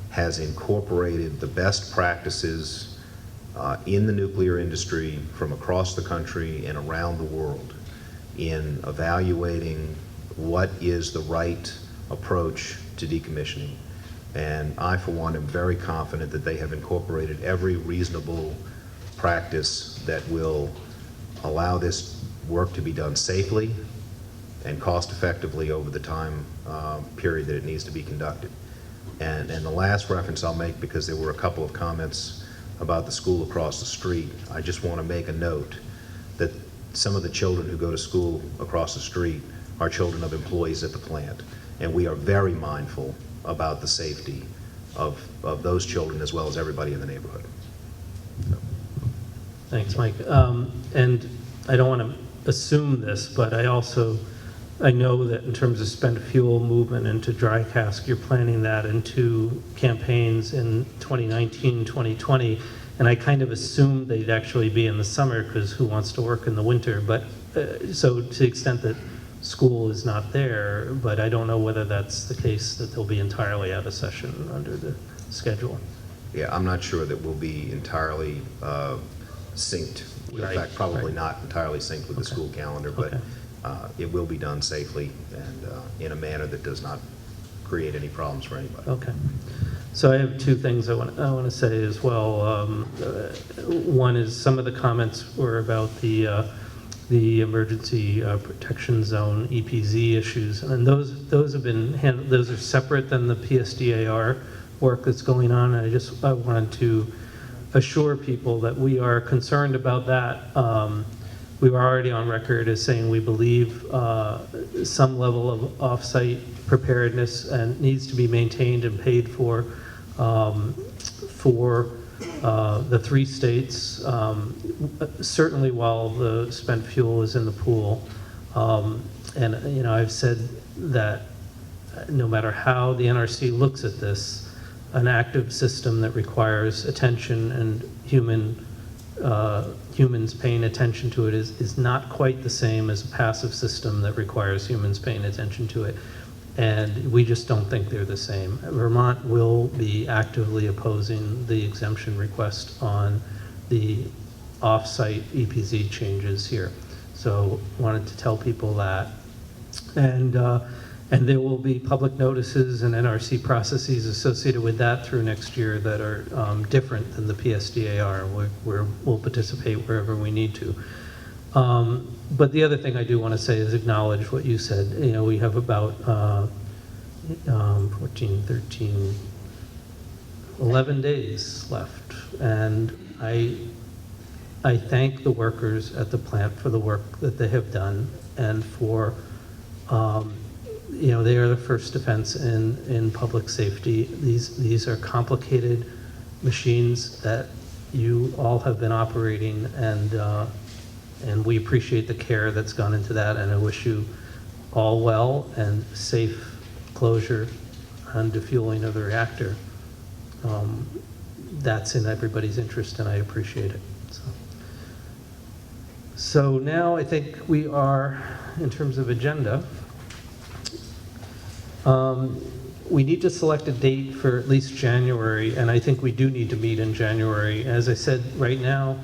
has incorporated the best practices in the nuclear industry from across the country and around the world in evaluating what is the right approach to decommissioning. And I, for one, am very confident that they have incorporated every reasonable practice that will allow this work to be done safely and cost effectively over the time period that it needs to be conducted. And the last reference I'll make, because there were a couple of comments about the school across the street, I just want to make a note that some of the children who go to school across the street are children of employees at the plant, and we are very mindful about the safety of those children as well as everybody in the neighborhood. Thanks, Mike. And I don't want to assume this, but I know that in terms of spent fuel movement into dry cask, you're planning that into campaigns in 2019, 2020, and I kind of assumed they'd actually be in the summer because who wants to work in the winter? But so to the extent that school is not there, but I don't know whether that's the case, that they'll be entirely out of session under the schedule. Yeah, I'm not sure that we'll be entirely synced. In fact, probably not entirely synced with the school calendar, but it will be done safely and in a manner that does not create any problems for anybody. Okay. So I have two things I want to say as well. One is some of the comments were about the emergency protection zone EPZ issues, and those have been handled. Those are separate than the PSDAR work that's going on. And I wanted to assure people that we are concerned about that. We were already on record as saying we believe some level of off-site preparedness and needs to be maintained and paid for the three states, certainly while the spent fuel is in the pool. And you know, I've said that no matter how the NRC looks at this, an active system that requires attention and humans paying attention to it is not quite the same as a passive system that requires humans paying attention to it. And we just don't think they're the same. Vermont will be actively opposing the exemption request on the off-site EPZ changes here. So wanted to tell people that. And there will be public notices and NRC processes associated with that through next year that are different than the PSDAR, where we'll participate wherever we need to. But the other thing I do want to say is acknowledge what you said. You know, we have about 14, 13, 11 days left. And I thank the workers at the plant for the work that they have done and for, you know, they are the first defense in public safety. These are complicated machines that you all have been operating, and we appreciate the care that's gone into that, and I wish you all well and safe closure and defueling of the reactor. That's in everybody's interest, and I appreciate it. So now I think we are, in terms of agenda, We need to select a date for at least January, and I think we do need to meet in January. As I said, right now,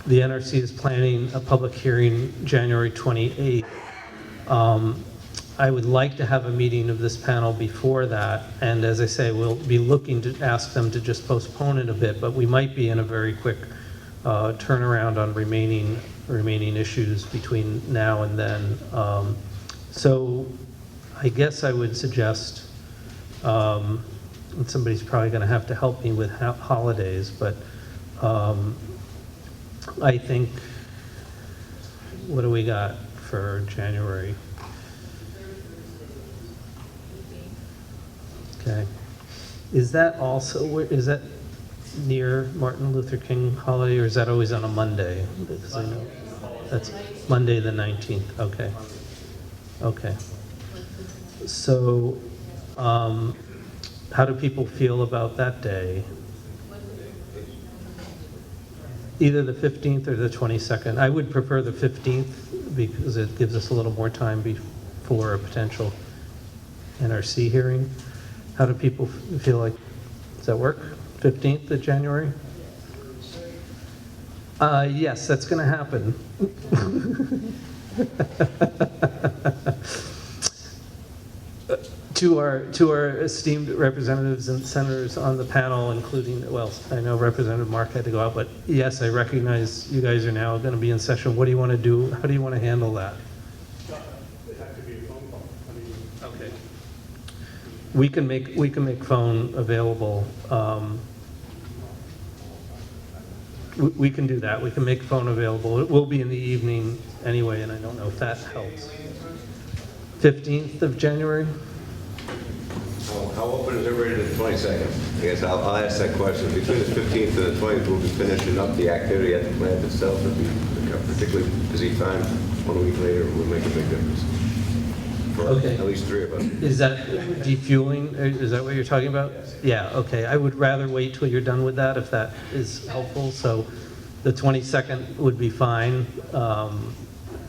the NRC is planning a public hearing January 28th. I would like to have a meeting of this panel before that, and as I say, we'll be looking to ask them to just postpone it a bit, but we might be in a very quick turnaround on remaining issues between now and then. So I guess I would suggest, and somebody's probably going to have to help me with holidays, but I think, what do we got for January? Okay. Is that also, is that near Martin Luther King holiday, or is that always on a Monday? Because I know that's Monday the 19th. Okay. Okay. So, how do people feel about that day? Either the 15th or the 22nd. I would prefer the 15th because it gives us a little more time before a potential NRC hearing. How do people feel like, does that work? 15th of January? Yes, that's going to happen. To our esteemed representatives and senators on the panel, including, well, I know Representative Mark had to go out, but yes, I recognize you guys are now going to be in session. What do you want to do? How do you want to handle that? Okay. We can make phone available. We can do that. We can make phone available. It will be in the evening anyway, and I don't know if that helps. 15th of January? How open is everybody to the 22nd? I guess I'll ask that question. Between the 15th and the 20th, we'll be finishing up the activity at the plant itself. It'll be a particularly busy time. 1 week later will make a big difference. For Okay. at least 3 of us. Is that defueling? Is that what you're talking about? Yeah, okay. I would rather wait till you're done with that if that is helpful. So the 22nd would be fine. I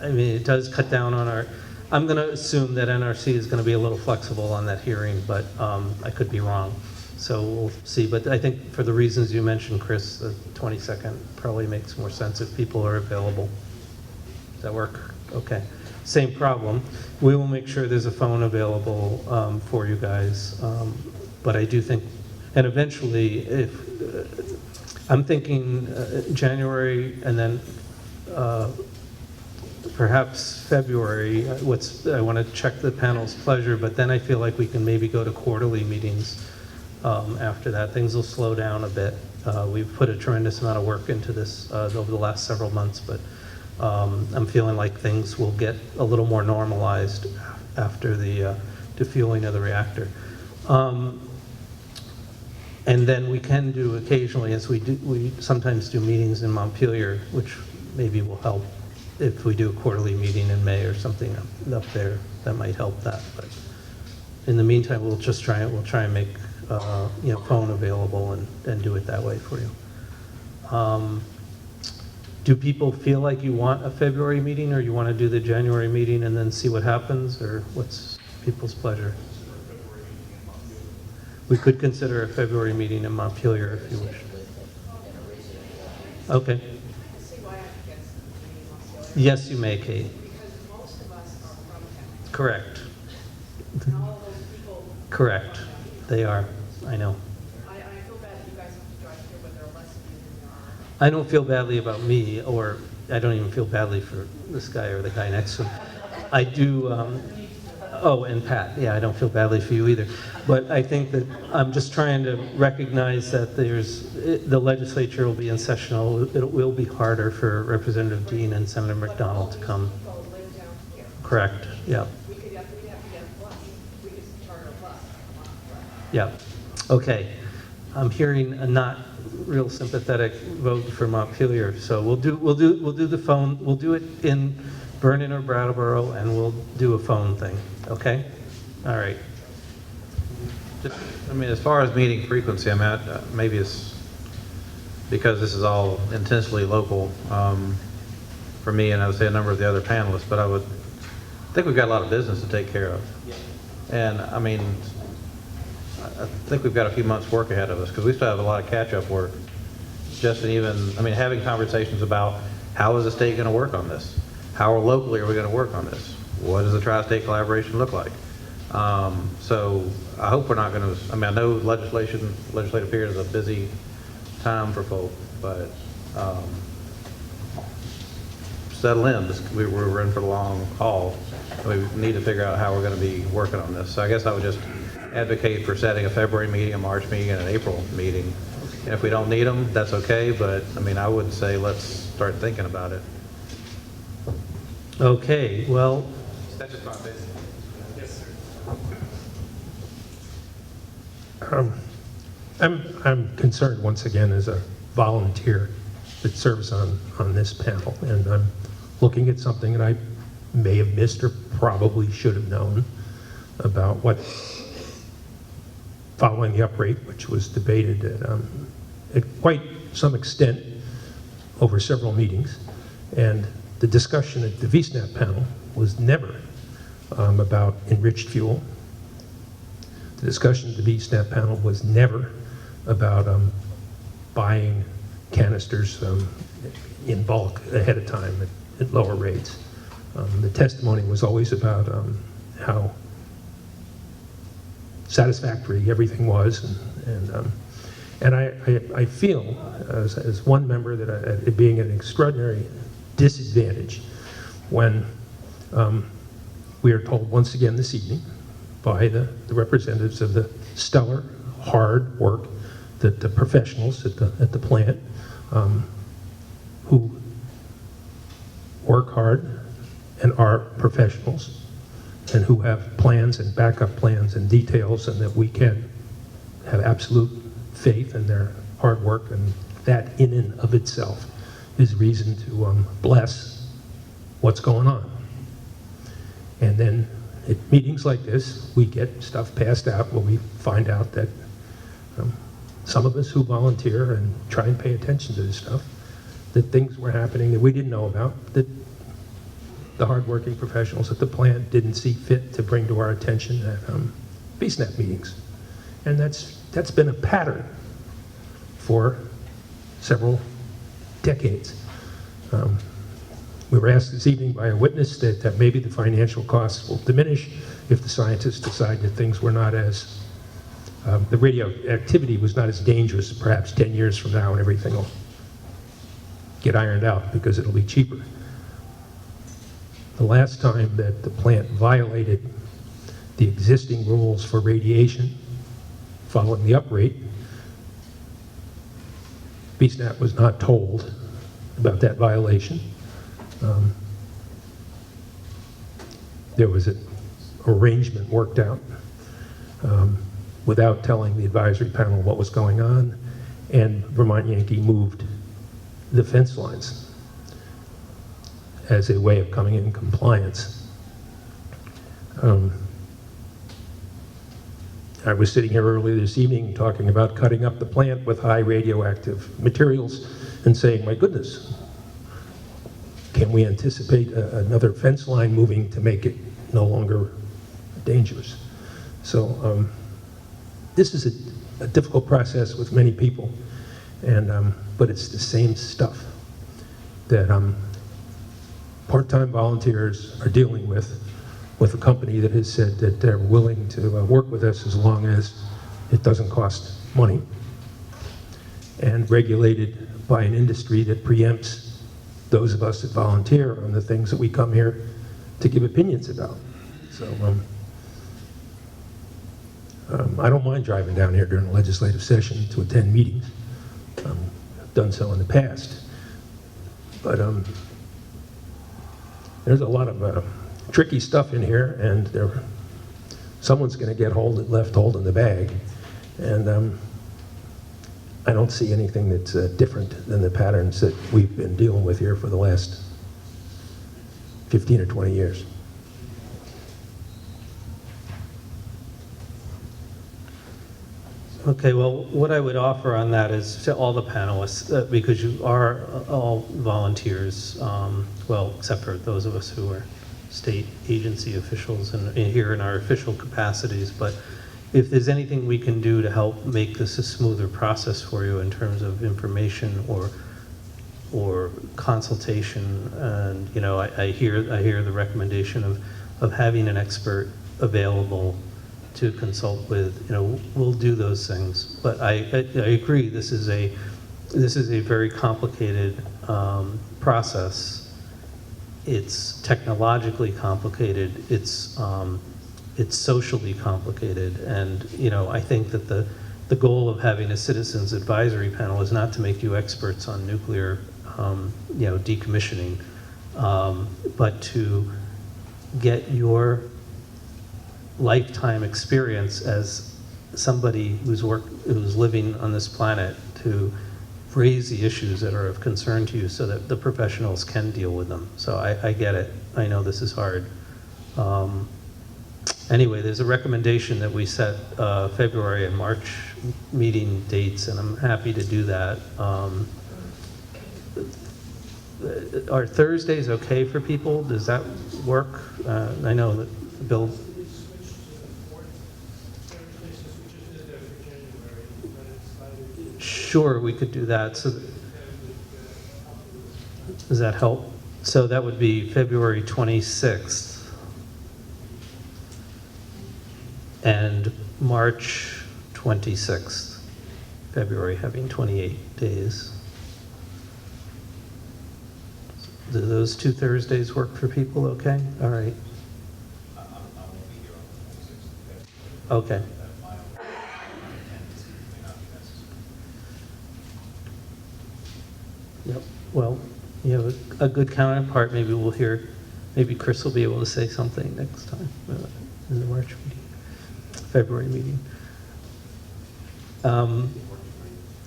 mean, it does cut down on our, I'm going to assume that NRC is going to be a little flexible on that hearing, but I could be wrong. So we'll see. But I think for the reasons you mentioned, Chris, the 22nd probably makes more sense if people are available. Does that work? Okay. Same problem. We will make sure there's a phone available for you guys. But I do think, and eventually, if I'm thinking January and then perhaps February. I want to check the panel's pleasure, but then I feel like we can maybe go to quarterly meetings after that. Things will slow down a bit. We've put a tremendous amount of work into this over the last several months, but I'm feeling like things will get a little more normalized after the defueling of the reactor. And then we can do occasionally, as we sometimes do meetings in Montpelier, which maybe will help if we do a quarterly meeting in May or something up there. That might help that. But in the meantime, we'll try and make phone available and do it that way for you. Do people feel like you want a February meeting, or you want to do the January meeting and then see what happens, or what's people's pleasure? We could consider a February meeting in Montpelier if you wish. Okay. Yes, you may, Kate. Correct. Correct. They are. I know. I don't feel badly about me, or I don't even feel badly for this guy or the guy next to him. I do, oh, and Pat, yeah, I don't feel badly for you either. But I think that I'm just trying to recognize that the legislature will be in session. It will be harder for Representative Dean and Senator McDonald to come. Correct, yeah. Yeah, okay. I'm hearing a not real sympathetic vote for Montpelier, so we'll do the phone. We'll do it in Vernon or Brattleboro, and we'll do a phone thing. Okay, all right. I mean, as far as meeting frequency, I mean, maybe it's because this is all intensely local for me, and I would say a number of the other panelists. But I think we've got a lot of business to take care of. And I mean, I think we've got a few months' work ahead of us, because we still have a lot of catch-up work. Just in even, I mean, having conversations about how is the state going to work on this? How locally are we going to work on this? What does the tri-state collaboration look like? So I hope we're not going to, I mean, I know legislative period is a busy time for folk, but settle in. We're in for the long haul. We need to figure out how we're going to be working on this. So I guess I would just advocate for setting a February meeting, a March meeting, and an April meeting. And if we don't need them, that's okay, but I mean, I would say let's start thinking about it. Okay, well, That's just my opinion. Yes, sir. I'm concerned once again as a volunteer that serves on this panel, and I'm looking at something that I may have missed or probably should have known about what, following the uprate, which was debated at quite some extent over several meetings, and the discussion at the VSNAP panel was never about enriched fuel. The discussion at the VSNAP panel was never about buying canisters in bulk ahead of time at lower rates. The testimony was always about how satisfactory everything was, and I feel as one member that it being an extraordinary disadvantage when we are told once again this evening by the representatives of the stellar hard work that the professionals at the plant who work hard and are professionals and who have plans and backup plans and details, and that we can have absolute faith in their hard work, and that in and of itself is reason to bless what's going on. And then at meetings like this, we get stuff passed out where we find out that some of us who volunteer and try and pay attention to this stuff, that things were happening that we didn't know about, that the hardworking professionals at the plant didn't see fit to bring to our attention at BSNAP meetings. And that's been a pattern for several decades. We were asked this evening by a witness that maybe the financial costs will diminish if the scientists decide that things were not as, the radioactivity was not as dangerous perhaps 10 years from now, and everything will get ironed out because it'll be cheaper. The last time that the plant violated the existing rules for radiation following the uprate, BSNAP was not told about that violation. There was an arrangement worked out without telling the advisory panel what was going on, and Vermont Yankee moved the fence lines as a way of coming in compliance. I was sitting here earlier this evening talking about cutting up the plant with high radioactive materials and saying, my goodness, can we anticipate another fence line moving to make it no longer dangerous? So this is a difficult process with many people, and but it's the same stuff that part-time volunteers are dealing with a company that has said that they're willing to work with us as long as it doesn't cost money, and regulated by an industry that preempts those of us that volunteer on the things that we come here to give opinions about. So I don't mind driving down here during a legislative session to attend meetings. I've done so in the past. But there's a lot of tricky stuff in here, and someone's going to get left holding the bag. And I don't see anything that's different than the patterns that we've been dealing with here for the last 15 or 20 years. Okay, well, what I would offer on that is to all the panelists, because you are all volunteers, well, except for those of us who are state agency officials and here in our official capacities, but if there's anything we can do to help make this a smoother process for you in terms of information or consultation, and I hear the recommendation of having an expert available to consult with, we'll do those things. But I agree, this is a very complicated process. It's technologically complicated. It's socially complicated, and I think that the goal of having a citizens advisory panel is not to make you experts on nuclear, decommissioning, but to get your lifetime experience as somebody who's living on this planet to raise the issues that are of concern to you so that the professionals can deal with them. So I get it. I know this is hard. Anyway, there's a recommendation that we set February and March meeting dates, and I'm happy to do that. Are Thursdays okay for people? Does that work? I know that Bill. Sure, we could do that. So, does that help? So that would be February 26th and March 26th. February having 28 days. Do those two Thursdays work for people? Okay. All right. Okay. Yep. Well, you have a good counterpart. Maybe we'll hear. Maybe Chris will be able to say something next time in the March meeting, February meeting.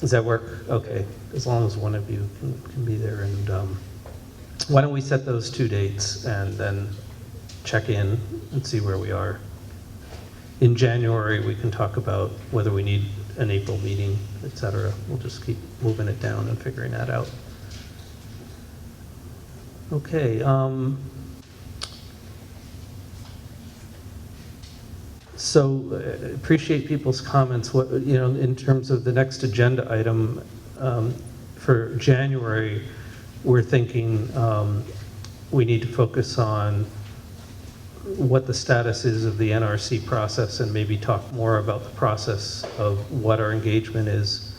Does that work? Okay. As long as one of you can be there. And why don't we set those two dates and then check in and see where we are. In January, we can talk about whether we need an April meeting, et cetera. We'll just keep moving it down and figuring that out. Okay. So appreciate people's comments. What, in terms of the next agenda item for January, we're thinking we need to focus on what the status is of the NRC process and maybe talk more about the process of what our engagement is.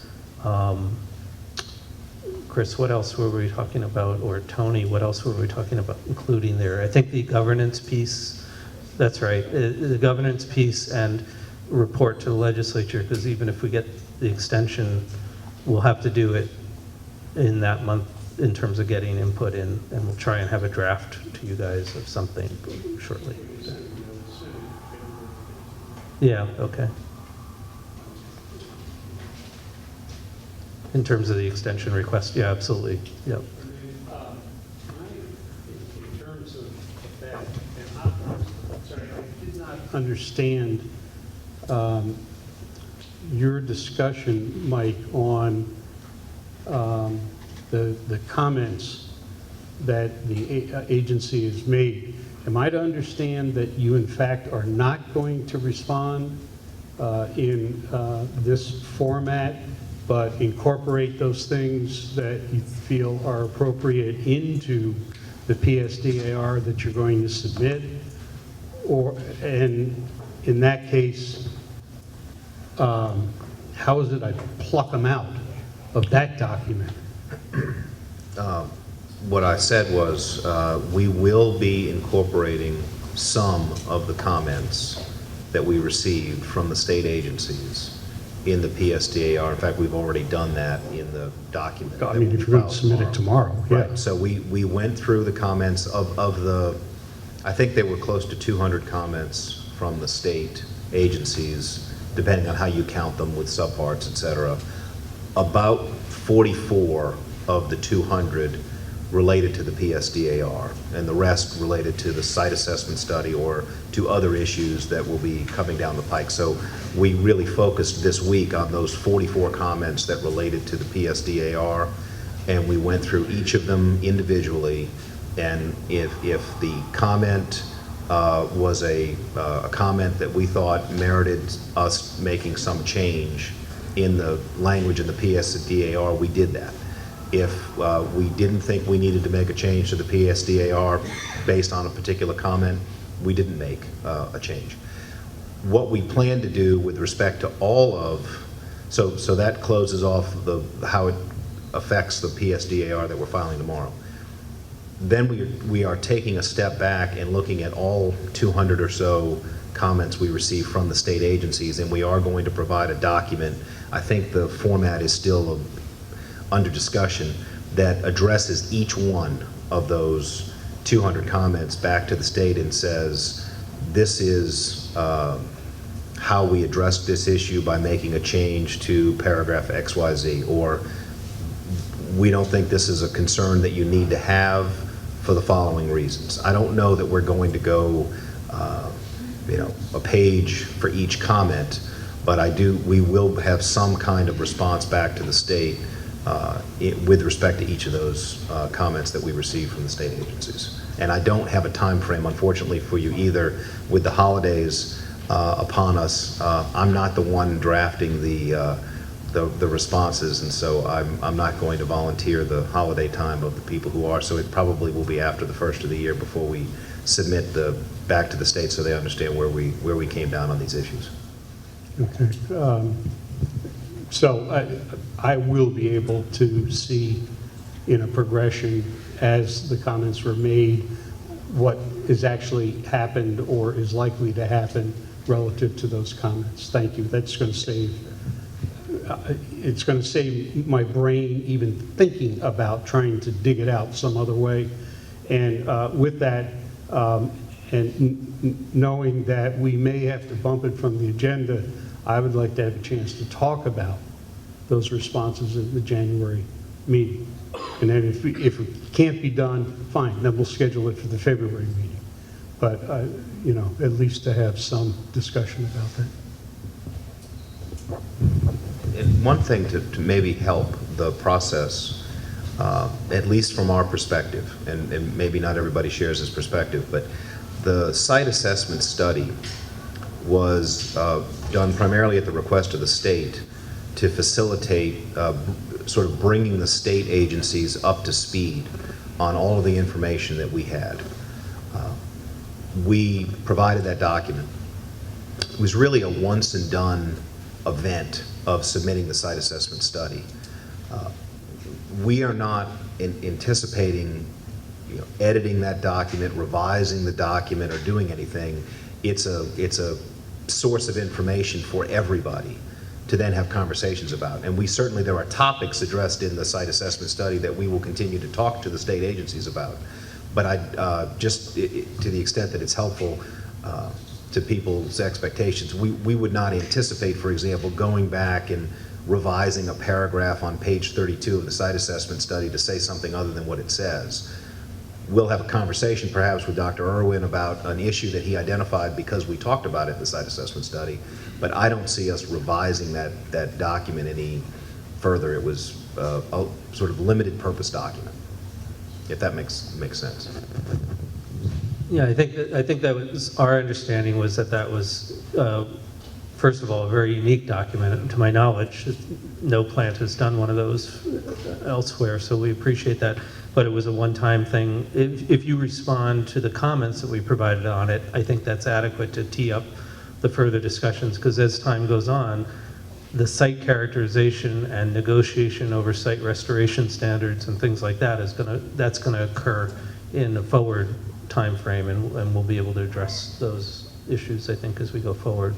Chris, what else were we talking about? Or Tony, what else were we talking about including there? I think the governance piece, that's right, the governance piece and report to the legislature, because even if we get the extension, we'll have to do it in that month in terms of getting input in, and we'll try and have a draft to you guys of something shortly. Yeah, okay. In terms of the extension request, yeah, absolutely, yep. In terms of that, I'm sorry, I did not understand your discussion, Mike, on the comments that the agency has made. Am I to understand that you, in fact, are not going to respond in this format, but incorporate those things that you feel are appropriate into the PSDAR that you're going to submit? And in that case, how is it I pluck them out of that document? What I said was we will be incorporating some of the comments that we received from the state agencies in the PSDAR. In fact, we've already done that in the document. I mean, if you're going to submit it tomorrow, yeah. Right. So we went through the comments of the, I think there were close to 200 comments from the state agencies, depending on how you count them with subparts, et cetera. About 44 of the 200 related to the PSDAR, and the rest related to the site assessment study or to other issues that will be coming down the pike. So we really focused this week on those 44 comments that related to the PSDAR, and we went through each of them individually And if the comment was a comment that we thought merited us making some change in the language in the PSDAR, we did that. If we didn't think we needed to make a change to the PSDAR based on a particular comment, we didn't make a change. What we plan to do with respect to all of, so that closes off how it affects the PSDAR that we're filing tomorrow. Then we are taking a step back and looking at all 200 or so comments we receive from the state agencies, and we are going to provide a document. I think the format is still under discussion, that addresses each one of those 200 comments back to the state and says, this is how we addressed this issue by making a change to paragraph XYZ, or we don't think this is a concern that you need to have for the following reasons. I don't know that we're going to go a page for each comment, but we will have some kind of response back to the state with respect to each of those comments that we receive from the state agencies. And I don't have a time frame, unfortunately, for you either. With the holidays upon us, I'm not the one drafting the responses, and so I'm not going to volunteer the holiday time of the people who are, so it probably will be after the first of the year before we submit back to the state so they understand where we came down on these issues. Okay. So I will be able to see in a progression as the comments were made what has actually happened or is likely to happen relative to those comments. Thank you. That's going to save, it's going to save my brain even thinking about trying to dig it out some other way. And with that, and knowing that we may have to bump it from the agenda, I would like to have a chance to talk about those responses at the January meeting. And then if it can't be done, fine, then we'll schedule it for the February meeting. But, at least to have some discussion about that. And one thing to maybe help the process, at least from our perspective, and maybe not everybody shares this perspective, but the site assessment study was done primarily at the request of the state to facilitate sort of bringing the state agencies up to speed on all of the information that we had. We provided that document. It was really a once and done event of submitting the site assessment study. We are not anticipating editing that document, revising the document, or doing anything. It's a source of information for everybody to then have conversations about. And there are topics addressed in the site assessment study that we will continue to talk to the state agencies about. But just to the extent that it's helpful to people's expectations, we would not anticipate, for example, going back and revising a paragraph on page 32 of the site assessment study to say something other than what it says. We'll have a conversation perhaps with Dr. Irwin about an issue that he identified because we talked about it in the site assessment study, but I don't see us revising that document any further. It was a sort of limited purpose document, if that makes sense. Yeah, I think that was our understanding, was that was first of all a very unique document. To my knowledge, no plant has done one of those elsewhere, so we appreciate that. But it was a one-time thing. If you respond to the comments that we provided on it, I think that's adequate to tee up the further discussions, because as time goes on, the site characterization and negotiation over site restoration standards and things like that that's gonna occur in a forward time frame, and we'll be able to address those issues, I think, as we go forward.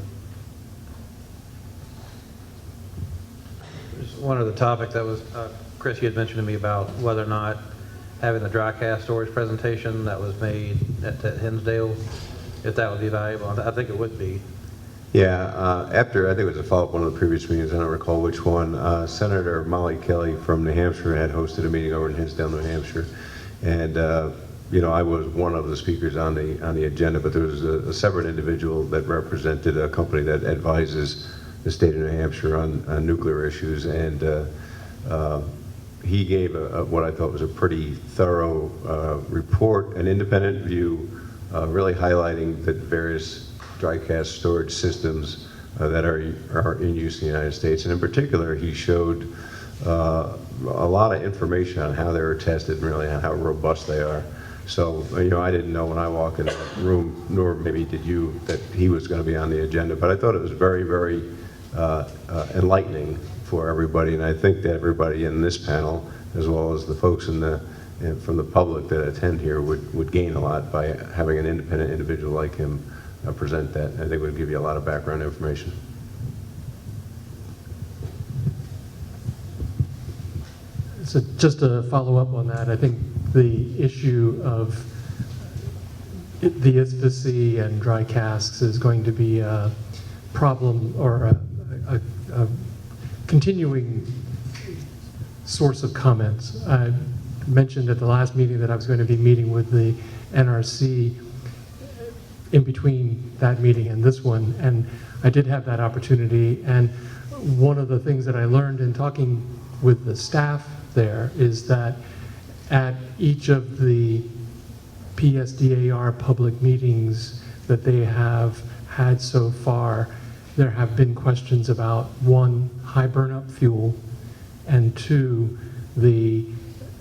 There's one other topic that was, Chris, you had mentioned to me about whether or not having the dry cast storage presentation that was made at Hinsdale, if that would be valuable. I think it would be. Yeah, after, I think it was a follow-up one of the previous meetings, I don't recall which one, Senator Molly Kelly from New Hampshire had hosted a meeting over in Hinsdale, New Hampshire. And, I was one of the speakers on the agenda, but there was a separate individual that represented a company that advises the state of New Hampshire on nuclear issues. And he gave what I thought was a pretty thorough report, an independent view, really highlighting the various dry cask storage systems that are in use in the United States. And in particular, he showed a lot of information on how they were tested and really on how robust they are. So, I didn't know when I walked in that room, nor maybe did you, that he was going to be on the agenda, but I thought it was very, very enlightening for everybody, and I think that everybody in this panel, as well as the folks from the public that attend here, would gain a lot by having an independent individual like him present that. I think it would give you a lot of background information. So just to follow up on that, I think the issue of the ISFSI and dry casks is going to be a problem or a continuing source of comments. I mentioned at the last meeting that I was going to be meeting with the NRC in between that meeting and this one, and I did have that opportunity. And one of the things that I learned in talking with the staff there is that at each of the PSDAR public meetings that they have had so far, there have been questions about, one, high burn-up fuel, and two, the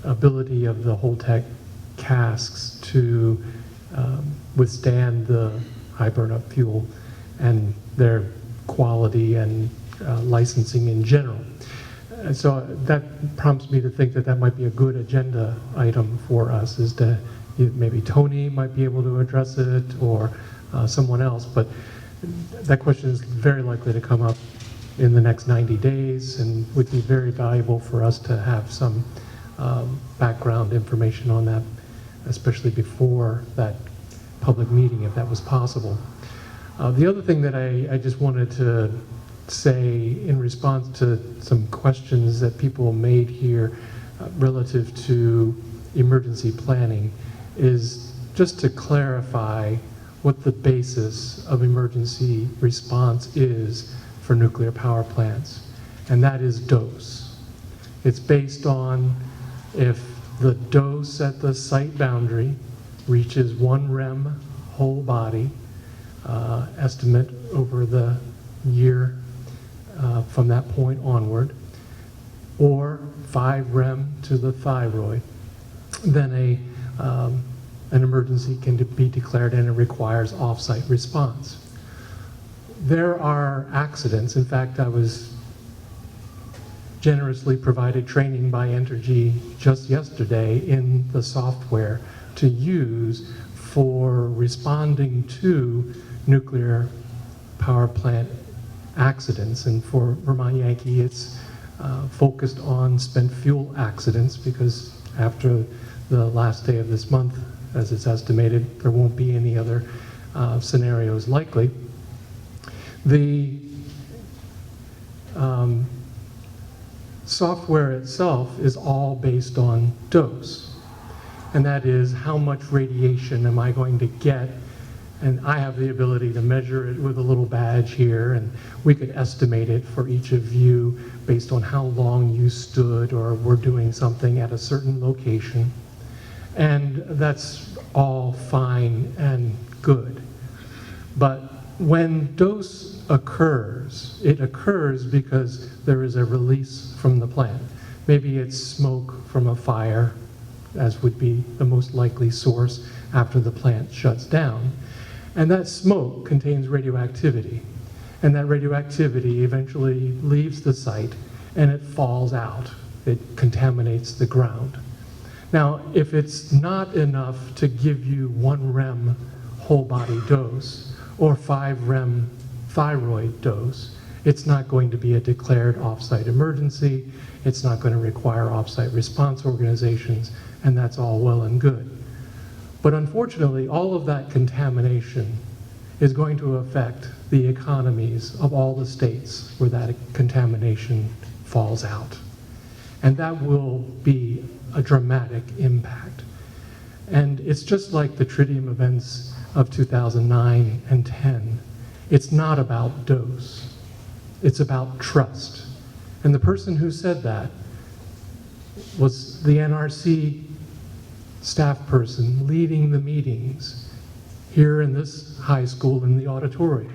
ability of the Holtec casks to withstand the high burn-up fuel and their quality and licensing in general. And so that prompts me to think that that might be a good agenda item for us, is to maybe Tony might be able to address it, or someone else, but that question is very likely to come up in the next 90 days and would be very valuable for us to have some background information on that, especially before that public meeting, if that was possible. The other thing that I just wanted to say in response to some questions that people made here relative to emergency planning is just to clarify what the basis of emergency response is for nuclear power plants, and that is dose. It's based on if the dose at the site boundary reaches 1 rem whole body, estimate over the year from that point onward, or 5 rem to the thyroid, then an emergency can be declared, and it requires off-site response. There are accidents. In fact, I was generously provided training by Entergy just yesterday in the software to use for responding to nuclear power plant accidents. And for Vermont Yankee, it's focused on spent fuel accidents, because after the last day of this month, as it's estimated, there won't be any other scenarios likely. The software itself is all based on dose, and that is how much radiation am I going to get, and I have the ability to measure it with a little badge here, and we could estimate it for each of you based on how long you stood or were doing something at a certain location. And that's all fine and good. But when dose occurs, it occurs because there is a release from the plant. Maybe it's smoke from a fire, as would be the most likely source after the plant shuts down. And that smoke contains radioactivity. And that radioactivity eventually leaves the site and it falls out. It contaminates the ground. Now, if it's not enough to give you 1 rem whole body dose or 5 rem thyroid dose, it's not going to be a declared off-site emergency. It's not going to require off-site response organizations, and that's all well and good. But unfortunately, all of that contamination is going to affect the economies of all the states where that contamination falls out. And that will be a dramatic impact. And it's just like the tritium events of 2009 and 10. It's not about dose. It's about trust. And the person who said that was the NRC staff person leading the meetings here in this high school in the auditorium.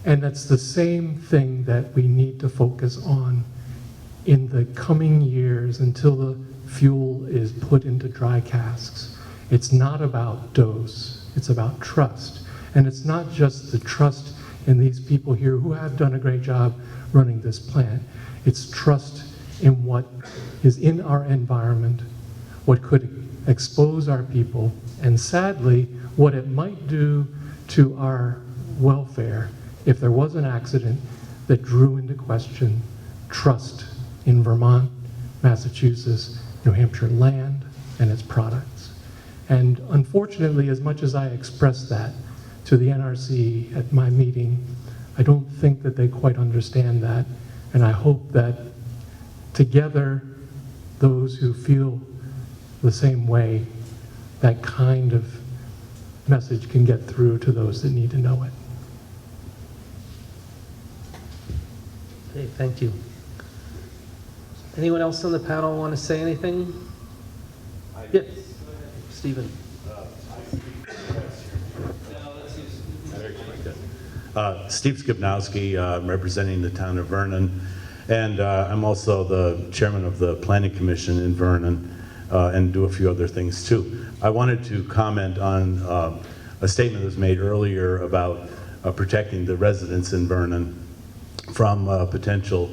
And that's the same thing that we need to focus on in the coming years until the fuel is put into dry casks. It's not about dose, it's about trust. And it's not just the trust in these people here who have done a great job running this plant. It's trust in what is in our environment, what could expose our people, and sadly, what it might do to our welfare if there was an accident that drew into question trust in Vermont, Massachusetts, New Hampshire land and its products. And unfortunately, as much as I expressed that to the NRC at my meeting, I don't think that they quite understand that. And I hope that together, those who feel the same way, that kind of message can get through to those that need to know it. Okay, thank you. Anyone else on the panel want to say anything? Yeah, Stephen. Steve Skibnowski, representing the town of Vernon, and I'm also the chairman of the Planning Commission in Vernon, and do a few other things too. I wanted to comment on a statement that was made earlier about protecting the residents in Vernon from potential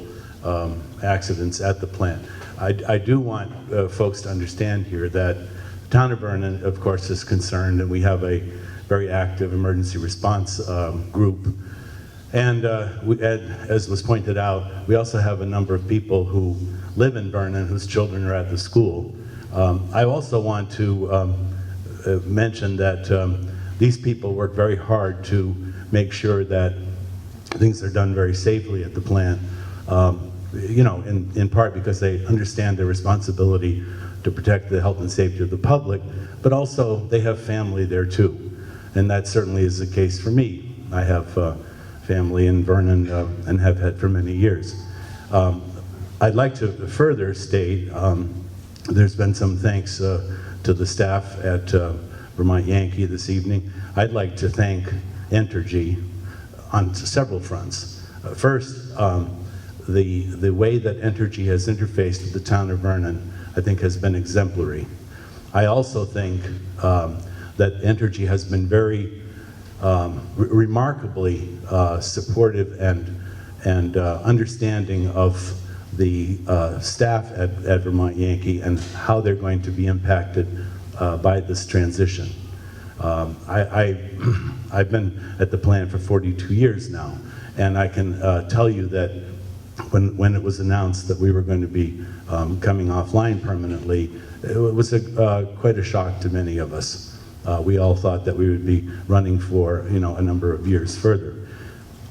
accidents at the plant. I do want folks to understand here that the town of Vernon, of course, is concerned, and we have a very active emergency response group. And as was pointed out, we also have a number of people who live in Vernon whose children are at the school. I also want to mention that these people work very hard to make sure that things are done very safely at the plant, you know, in part because they understand their responsibility to protect the health and safety of the public, but also they have family there too. And that certainly is the case for me. I have family in Vernon and have had for many years. I'd like to further state, there's been some thanks to the staff at Vermont Yankee this evening. I'd like to thank Entergy on several fronts. First, the way that Entergy has interfaced with the town of Vernon, I think, has been exemplary. I also think that Entergy has been very remarkably supportive and understanding of the staff at Vermont Yankee and how they're going to be impacted by this transition. I've been at the plant for 42 years now, and I can tell you that when it was announced that we were going to be coming offline permanently, it was quite a shock to many of us. We all thought that we would be running for, you know, a number of years further.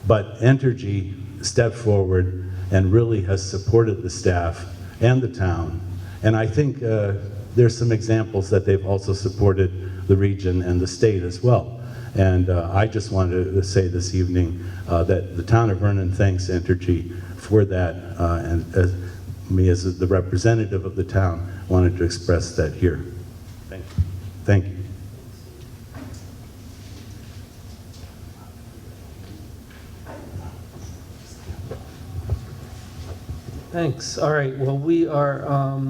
But Entergy stepped forward and really has supported the staff and the town. And I think there's some examples that they've also supported the region and the state as well. And I just wanted to say this evening that the town of Vernon thanks Entergy for that, and me as the representative of the town wanted to express that here. Thank you. Thank you. Thanks. All right, well, we are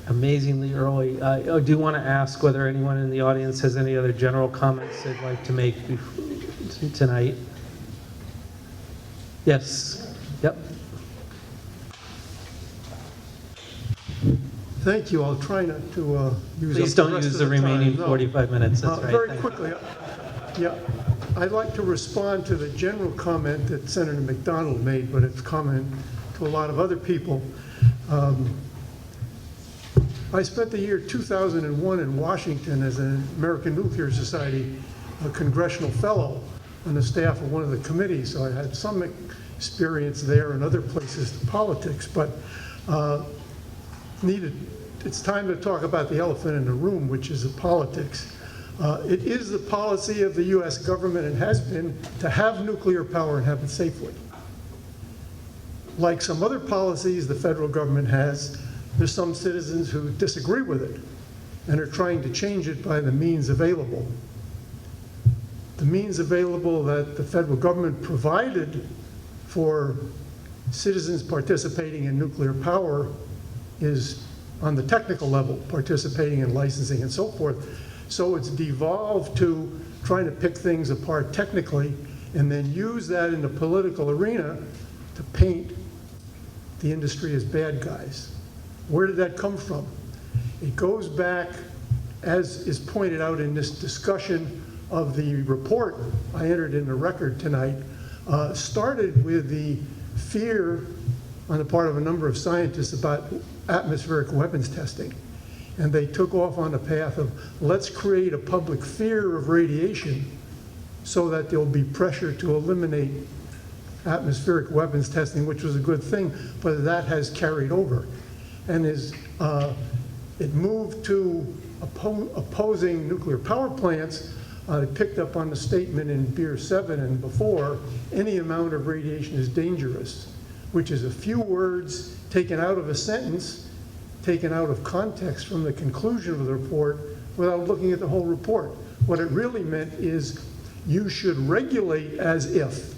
amazingly early. I do want to ask whether anyone in the audience has any other general comments they'd like to make tonight. Yes. Yep. Thank you. I'll try not to use Please up don't the rest use of the the remaining time. No. 45 minutes. That's right. Very Thank quickly, yeah, I'd like to respond to the general comment that Senator McDonald made, but it's comment to a lot of other people. I spent the year 2001 in Washington as an American Nuclear Society congressional fellow on the staff of one of the committees, so I had some experience there and other places to politics, but it's time to talk about the elephant in the room, which is the politics. It is the policy of the U.S. government, and has been, to have nuclear power and have it safely. Like some other policies the federal government has, There's some citizens who disagree with it and are trying to change it by the means available. The means available that the federal government provided for citizens participating in nuclear power is on the technical level, participating in licensing and so forth. So it's devolved to trying to pick things apart technically and then use that in the political arena to paint the industry as bad guys. Where did that come from? It goes back, as is pointed out in this discussion of the report I entered in the record tonight, started with the fear on the part of a number of scientists about atmospheric weapons testing. And they took off on the path of, let's create a public fear of radiation so that there'll be pressure to eliminate atmospheric weapons testing, which was a good thing, but that has carried over. And it moved to opposing nuclear power plants. It picked up on the statement in Beer 7 and before, any amount of radiation is dangerous, which is a few words taken out of a sentence, taken out of context from the conclusion of the report without looking at the whole report. What it really meant is you should regulate as if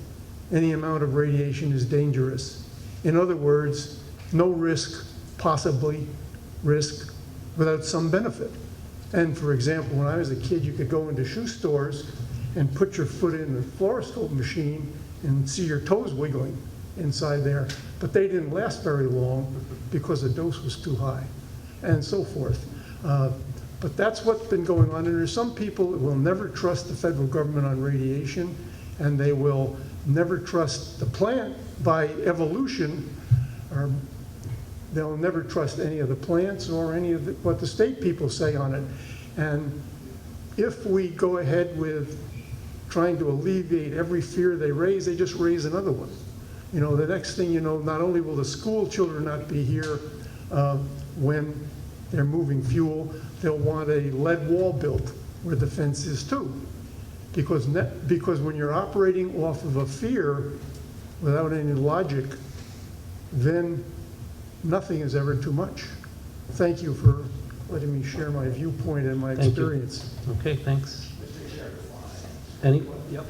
any amount of radiation is dangerous. In other words, no risk, possibly risk without some benefit. And for example, when I was a kid, you could go into shoe stores and put your foot in the fluoroscope machine and see your toes wiggling inside there. But they didn't last very long because the dose was too high, and so forth. But that's what's been going on. And there's some people that will never trust the federal government on radiation, and they will never trust the plant by evolution, or they'll never trust any of the plants or any of what the state people say on it. And if we go ahead with trying to alleviate every fear they raise, they just raise another one. You know, the next thing you know, not only will the school children not be here when they're moving fuel, they'll want a lead wall built where the fence is too. Because when you're operating off of a fear without any logic, then nothing is ever too much. Thank you for letting me share my viewpoint and my experience. Okay, thanks. Any? Yep.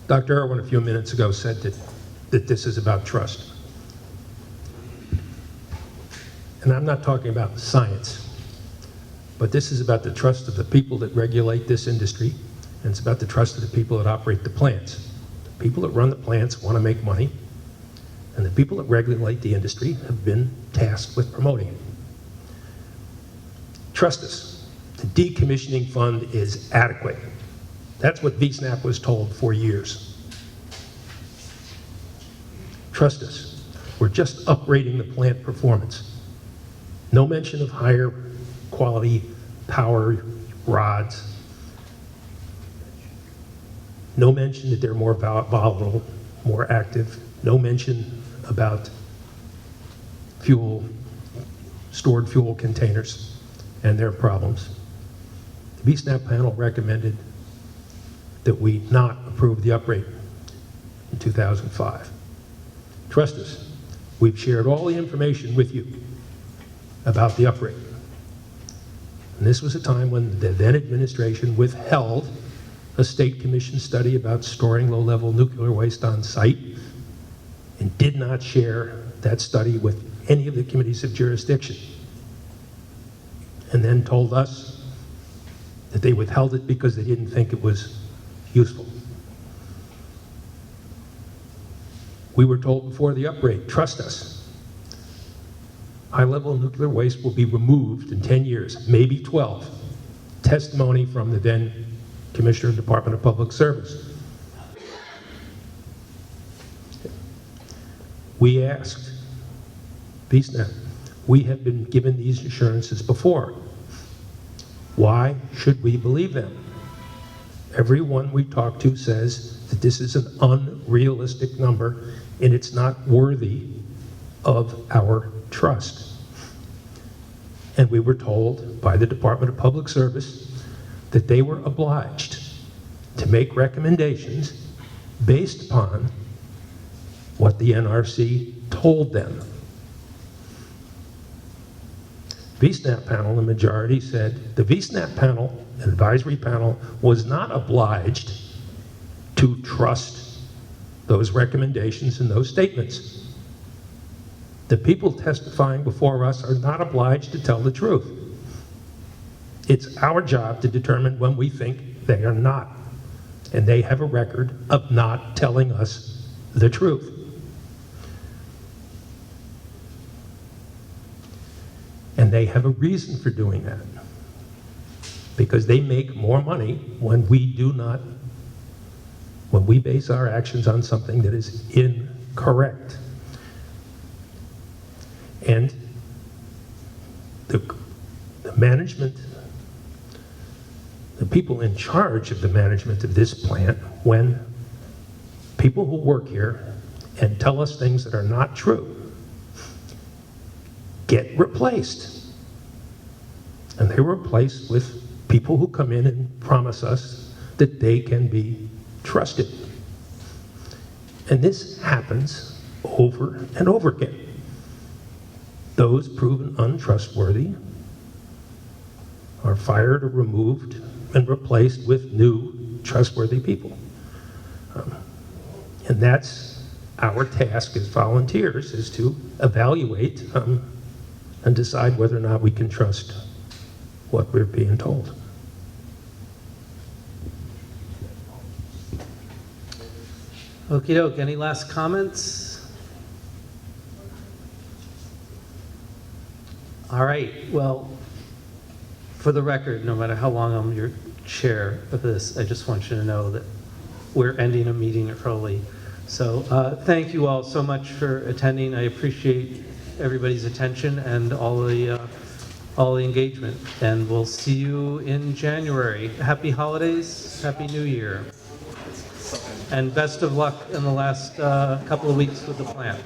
Dr. Irwin a few minutes ago said that this is about trust. And I'm not talking about science, but this is about the trust of the people that regulate this industry, and it's about the trust of the people that operate the plants. The people that run the plants want to make money, and the people that regulate the industry have been tasked with promoting it. Trust us, the decommissioning fund is adequate. That's what VSNAP was told for years. Trust us, we're just upgrading the plant performance. No mention of higher quality power rods. No mention that they're more volatile, more active. No mention about fuel, stored fuel containers and their problems. The VSNAP panel recommended that we not approve the upgrade in 2005. Trust us, we've shared all the information with you about the upgrade. And this was a time when the then administration withheld a state commission study about storing low-level nuclear waste on site and did not share that study with any of the committees of jurisdiction. And then told us that they withheld it because they didn't think it was useful. We were told before the upgrade, trust us. High-level nuclear waste will be removed in 10 years, maybe 12. Testimony from the then Commissioner of the Department of Public Service. We asked VSNAP, we have been given these assurances before. Why should we believe them? Everyone we talk to says that this is an unrealistic number and it's not worthy of our trust. And we were told by the Department of Public Service that they were obliged to make recommendations based upon what the NRC told them. VSNAP panel, the majority said the VSNAP panel, advisory panel, was not obliged to trust those recommendations and those statements. The people testifying before us are not obliged to tell the truth. It's our job to determine when we think they are not. And they have a record of not telling us the truth. And they have a reason for doing that. Because they make more money when we do not, when we base our actions on something that is incorrect. And the management, the people in charge of the management of this plant, when people who work here and tell us things that are not true, get replaced. And they were replaced with people who come in and promise us that they can be trusted. And this happens over and over again. Those proven untrustworthy are fired or removed and replaced with new trustworthy people. And that's our task as volunteers, is to evaluate and decide whether or not we can trust what we're being told. Okey doke, any last comments? All right, well, for the record, no matter how long I'm your chair of this, I just want you to know that we're ending a meeting early. So thank you all so much for attending. I appreciate everybody's attention and all the engagement. And we'll see you in January. Happy holidays, Happy New Year. And best of luck in the last couple of weeks with the plant.